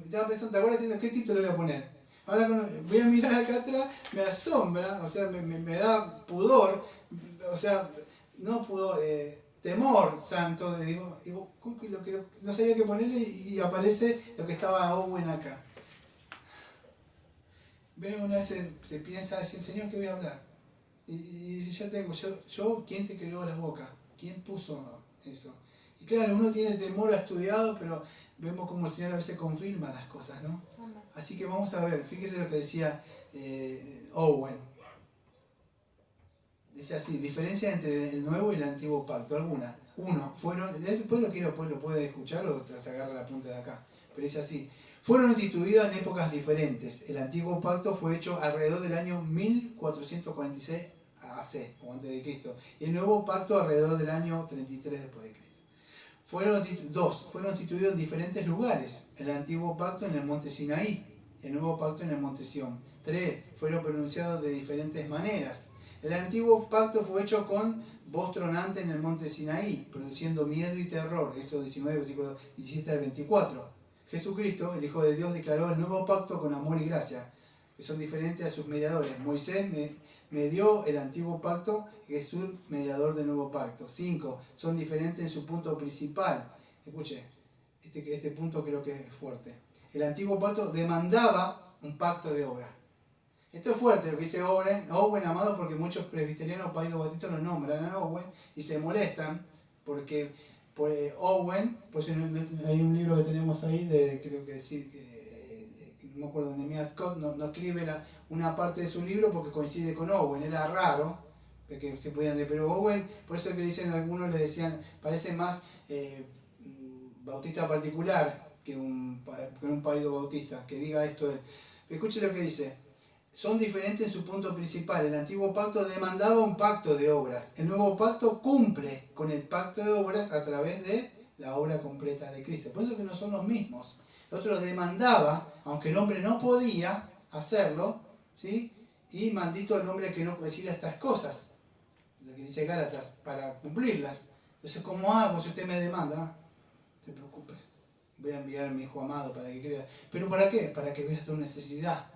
estaba pensando, ¿te acuerdas diciendo qué título voy a poner? Ahora cuando voy a mirar acá atrás, me asombra, o sea, me da pudor, o sea, no pudor, temor santo, digo no sabía qué ponerle y aparece lo que estaba Owen acá. Veo una vez se piensa, decir, Señor, ¿qué voy a hablar? Y ya tengo, yo, ¿quién te creó las bocas? ¿Quién puso eso? Y claro, uno tiene temor a estudiado, pero vemos como el Señor a veces confirma las cosas, ¿no? Así que vamos a ver, fíjese lo que decía Owen. Dice así, diferencia entre el nuevo y el antiguo pacto, alguna. Uno, después lo puede escuchar o se agarra la punta de acá, pero dice así, fueron instituidos en épocas diferentes. El antiguo pacto fue hecho alrededor del año 1446 AC, o antes de Cristo, y el nuevo pacto alrededor del año 33 después de Cristo. Fueron instituidos en diferentes lugares. El antiguo pacto en el monte Sinaí, el nuevo pacto en el monte Sión. 3. Fueron pronunciados de diferentes maneras. El antiguo pacto fue hecho con voz tronante en el monte Sinaí, produciendo miedo y terror. Éxodo 19, versículos 17 al 24. Jesucristo, el Hijo de Dios, declaró el nuevo pacto con amor y gracia, que son diferentes a sus mediadores. Moisés medió el antiguo pacto, Jesús mediador del nuevo pacto. 5. Son diferentes en su punto principal. Escuche, este punto creo que es fuerte. El antiguo pacto demandaba un pacto de obra. Esto es fuerte lo que dice Owen, amado, porque muchos presbiterianos, paidos bautistas lo nombran a Owen y se molestan porque por Owen, pues hay un libro que tenemos ahí, creo que decir que no me acuerdo, Nehemiah Scott no escribe una parte de su libro porque coincide con Owen, era raro que se pudieran leer, pero Owen, por eso que dicen algunos, le decían, parece más bautista particular que un paido bautista, que diga esto él. Escuche lo que dice. Son diferentes en su punto principal. El antiguo pacto demandaba un pacto de obras. El nuevo pacto cumple con el pacto de obras a través de la obra completa de Cristo. Por eso que no son los mismos. El otro demandaba, aunque el hombre no podía hacerlo, ¿sí? Y maldito el hombre que no puede decir estas cosas, lo que dice Gálatas, para cumplirlas. Entonces, ¿cómo hago si usted me demanda? No te preocupes. Voy a enviar a mi hijo amado para que crea. ¿Pero para qué? Para que veas tu necesidad.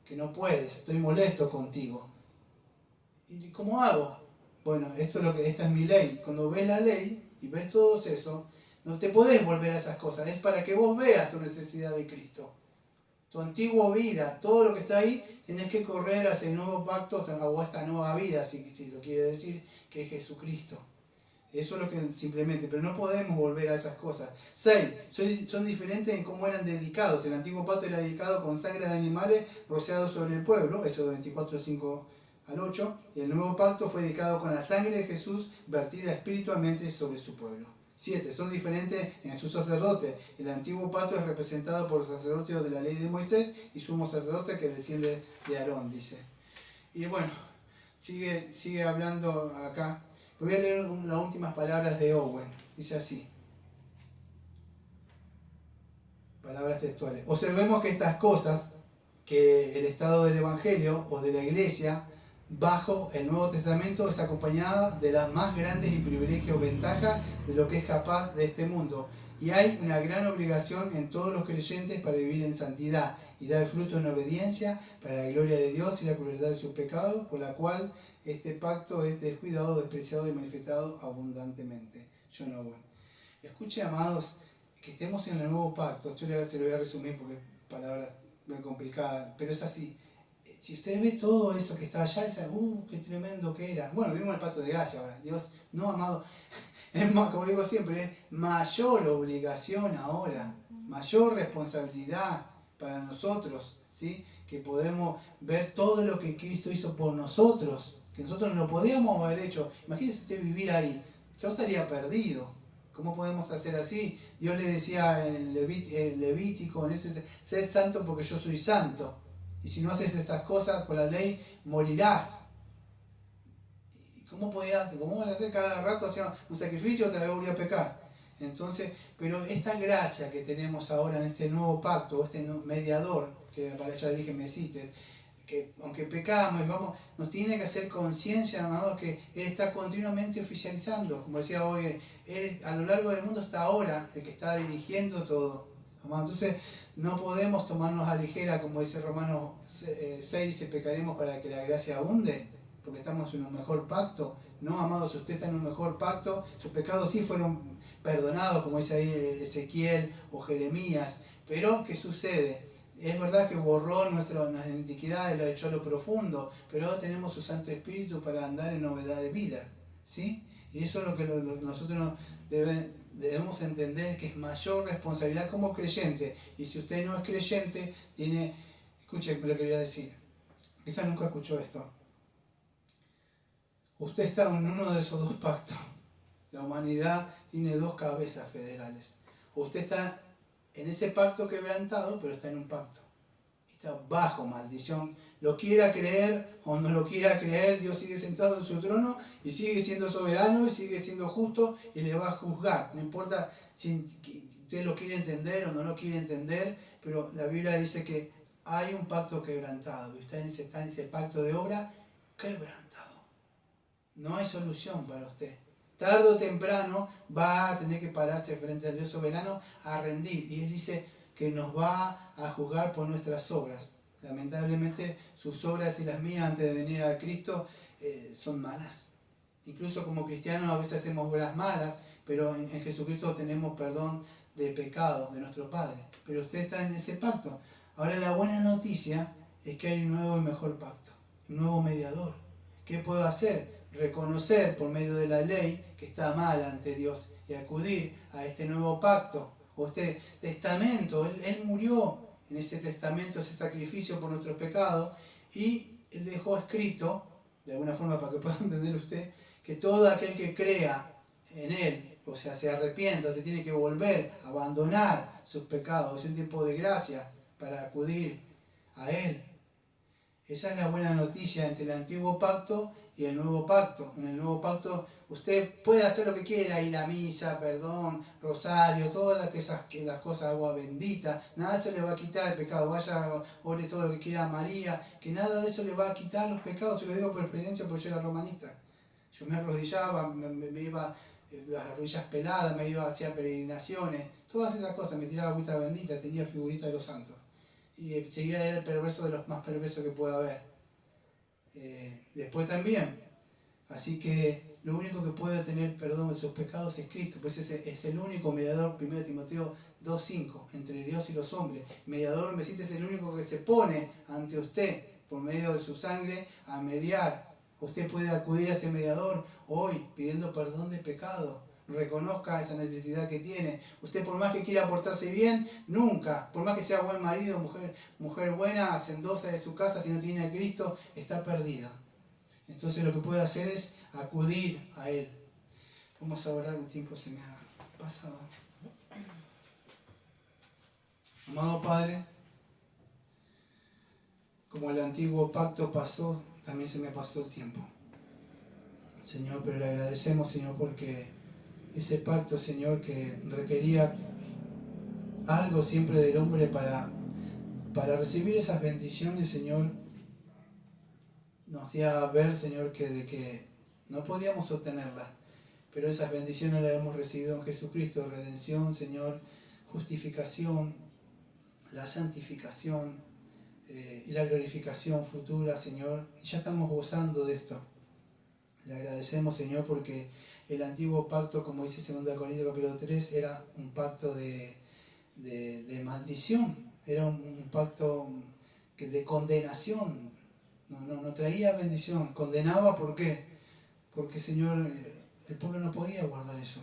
Que no puedes, estoy molesto contigo. ¿Y cómo hago? Bueno, esta es mi ley. Cuando ves la ley y ves todo eso, no te podés volver a esas cosas. Es para que vos veas tu necesidad de Cristo. Tu antigua vida, todo lo que está ahí, tenés que correr hacia el nuevo pacto o a esta nueva vida, si lo quiere decir, que es Jesucristo. Eso es lo que simplemente, pero no podemos volver a esas cosas. 6. Son diferentes en cómo eran dedicados. El antiguo pacto era dedicado con sangre de animales rociados sobre el pueblo, eso de 24, 5 al 8. Y el nuevo pacto fue dedicado con la sangre de Jesús vertida espiritualmente sobre su pueblo. 7. Son diferentes en sus sacerdotes. El antiguo pacto es representado por los sacerdotes de la ley de Moisés y sumo sacerdote que desciende de Aarón, dice. Y bueno, sigue hablando acá. Voy a leer las últimas palabras de Owen. Dice así. Palabras textuales. Observemos que estas cosas, que el estado del Evangelio o de la Iglesia bajo el Nuevo Testamento es acompañada de las más grandes y privilegios ventajas de lo que es capaz de este mundo. Y hay una gran obligación en todos los creyentes para vivir en santidad y dar fruto en obediencia para la gloria de Dios y la crueldad de sus pecados, por la cual este pacto es descuidado, despreciado y manifestado abundantemente. John Owen. Escuche, amados, que estemos en el nuevo pacto. Yo se lo voy a resumir porque es palabra muy complicada, pero es así. Si usted ve todo eso que está allá, dice, qué tremendo que era. Bueno, vimos el pacto de gracia ahora. Dios, no, amado, es más, como digo siempre, es mayor obligación ahora, mayor responsabilidad para nosotros, ¿sí? Que podemos ver todo lo que Cristo hizo por nosotros, que nosotros no podíamos haber hecho. Imagínese usted vivir ahí, yo estaría perdido. ¿Cómo podemos hacer así? Dios le decía en Levítico, en eso, sed santo porque yo soy santo. Y si no haces estas cosas por la ley, morirás. ¿Cómo vas a hacer cada rato hacia un sacrificio, otra vez volver a pecar? Entonces, pero esta gracia que tenemos ahora en este nuevo pacto, este mediador, que para ya dije me cites, que aunque pecamos, nos tiene que hacer conciencia, amados, que Él está continuamente oficializando. Como decía hoy, Él a lo largo del mundo está ahora, el que está dirigiendo todo. Amados, entonces no podemos tomarnos a ligera, como dice Romanos 6, dice, pecaremos para que la gracia abunde, porque estamos en un mejor pacto. No, amados, si usted está en un mejor pacto, sus pecados sí fueron perdonados, como dice ahí Ezequiel o Jeremías, pero ¿qué sucede? Es verdad que borró nuestras iniquidades, lo echó a lo profundo, pero ahora tenemos su Santo Espíritu para andar en novedad de vida, ¿sí? Y eso es lo que nosotros debemos entender, que es mayor responsabilidad como creyente. Y si usted no es creyente, escuche lo que voy a decir. Quizás nunca escuchó esto. Usted está en uno de esos dos pactos. La humanidad tiene dos cabezas federales. Usted está en ese pacto quebrantado, pero está en un pacto. Está bajo maldición. Lo quiera creer o no lo quiera creer, Dios sigue sentado en su trono y sigue siendo soberano y sigue siendo justo y le va a juzgar. No importa si usted lo quiere entender o no lo quiere entender, pero la Biblia dice que hay un pacto quebrantado. Y usted está en ese pacto de obra quebrantado. No hay solución para usted. Tarde o temprano va a tener que pararse frente al Dios soberano a rendir. Y Él dice que nos va a juzgar por nuestras obras. Lamentablemente sus obras y las mías antes de venir a Cristo son malas. Incluso como cristianos a veces hacemos obras malas, pero en Jesucristo tenemos perdón de pecados de nuestro Padre. Pero usted está en ese pacto. Ahora la buena noticia es que hay un nuevo y mejor pacto, un nuevo mediador. ¿Qué puedo hacer? Reconocer por medio de la ley que está mal ante Dios y acudir a este nuevo pacto o este testamento. Él murió en ese testamento, ese sacrificio por nuestros pecados, y Él dejó escrito, de alguna forma para que pueda entender usted, que todo aquel que crea en Él, o sea, se arrepienta, te tiene que volver a abandonar sus pecados. Es un tiempo de gracia para acudir a Él. Esa es la buena noticia entre el antiguo pacto y el nuevo pacto. En el nuevo pacto usted puede hacer lo que quiera, ir a misa, perdón, rosario, todas las cosas, agua bendita, nada de eso le va a quitar el pecado. Vaya, ore todo lo que quiera a María, que nada de eso le va a quitar los pecados. Se lo digo por experiencia porque yo era romanista. Yo me arrodillaba, me iba las rodillas peladas, me iba hacia peregrinaciones, todas esas cosas, me tiraba agüita bendita, tenía figuritas de los santos. Y seguía el perverso de los más perversos que pueda haber. Después también. Así que lo único que puede tener perdón de sus pecados es Cristo. Pues es el único mediador, 1 Timoteo 2:5, entre Dios y los hombres. Mediador, me es el único que se pone ante usted por medio de su sangre a mediar. Usted puede acudir a ese mediador hoy pidiendo perdón de pecado. Reconozca esa necesidad que tiene. Usted, por más que quiera portarse bien, nunca, por más que sea buen marido, mujer buena, hacendosa de su casa, si no tiene a Cristo, está perdida. Entonces lo que puede hacer es acudir a Él. Vamos a orar, un tiempo se me ha pasado. Amado Padre, como el antiguo pacto pasó, también se me pasó el tiempo. Señor, pero le agradecemos, Señor, porque ese pacto, Señor, que requería algo siempre del hombre para recibir esas bendiciones, Señor, nos hacía ver, Señor, que no podíamos obtenerlas, pero esas bendiciones las hemos recibido en Jesucristo: redención, Señor, justificación, la santificación y la glorificación futura, Señor, y ya estamos gozando de esto. Le agradecemos, Señor, porque el antiguo pacto, como dice 2 Corintios capítulo 3, era un pacto de maldición, era un pacto de condenación, no traía bendición, condenaba. ¿Por qué? Porque, Señor, el pueblo no podía guardar eso,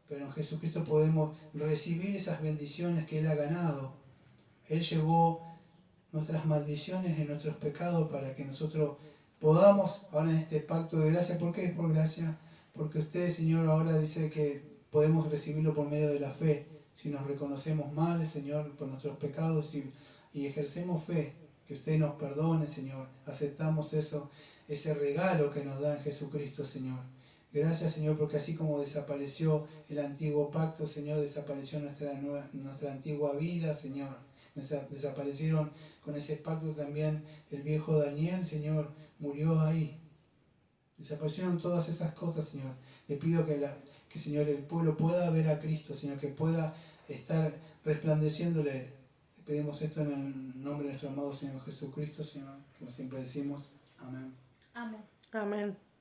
pero en Jesucristo podemos recibir esas bendiciones que Él ha ganado. Él llevó nuestras maldiciones y nuestros pecados para que nosotros podamos ahora en este pacto de gracia. ¿Por qué? Por gracia. Porque usted, Señor, ahora dice que podemos recibirlo por medio de la fe. Si nos reconocemos mal, Señor, por nuestros pecados y ejercemos fe, que usted nos perdone, Señor. Aceptamos eso, ese regalo que nos da en Jesucristo, Señor. Gracias, Señor, porque así como desapareció el antiguo pacto, Señor, desapareció nuestra antigua vida, Señor. desaparecieron con ese pacto también el viejo Daniel, Señor, murió ahí. Desaparecieron todas esas cosas, Señor. Le pido que, Señor, el pueblo pueda ver a Cristo, Señor, que pueda estar resplandeciéndole. Le pedimos esto en el nombre de nuestro amado Señor Jesucristo, Señor, como siempre decimos. Amén. Amén. Amén.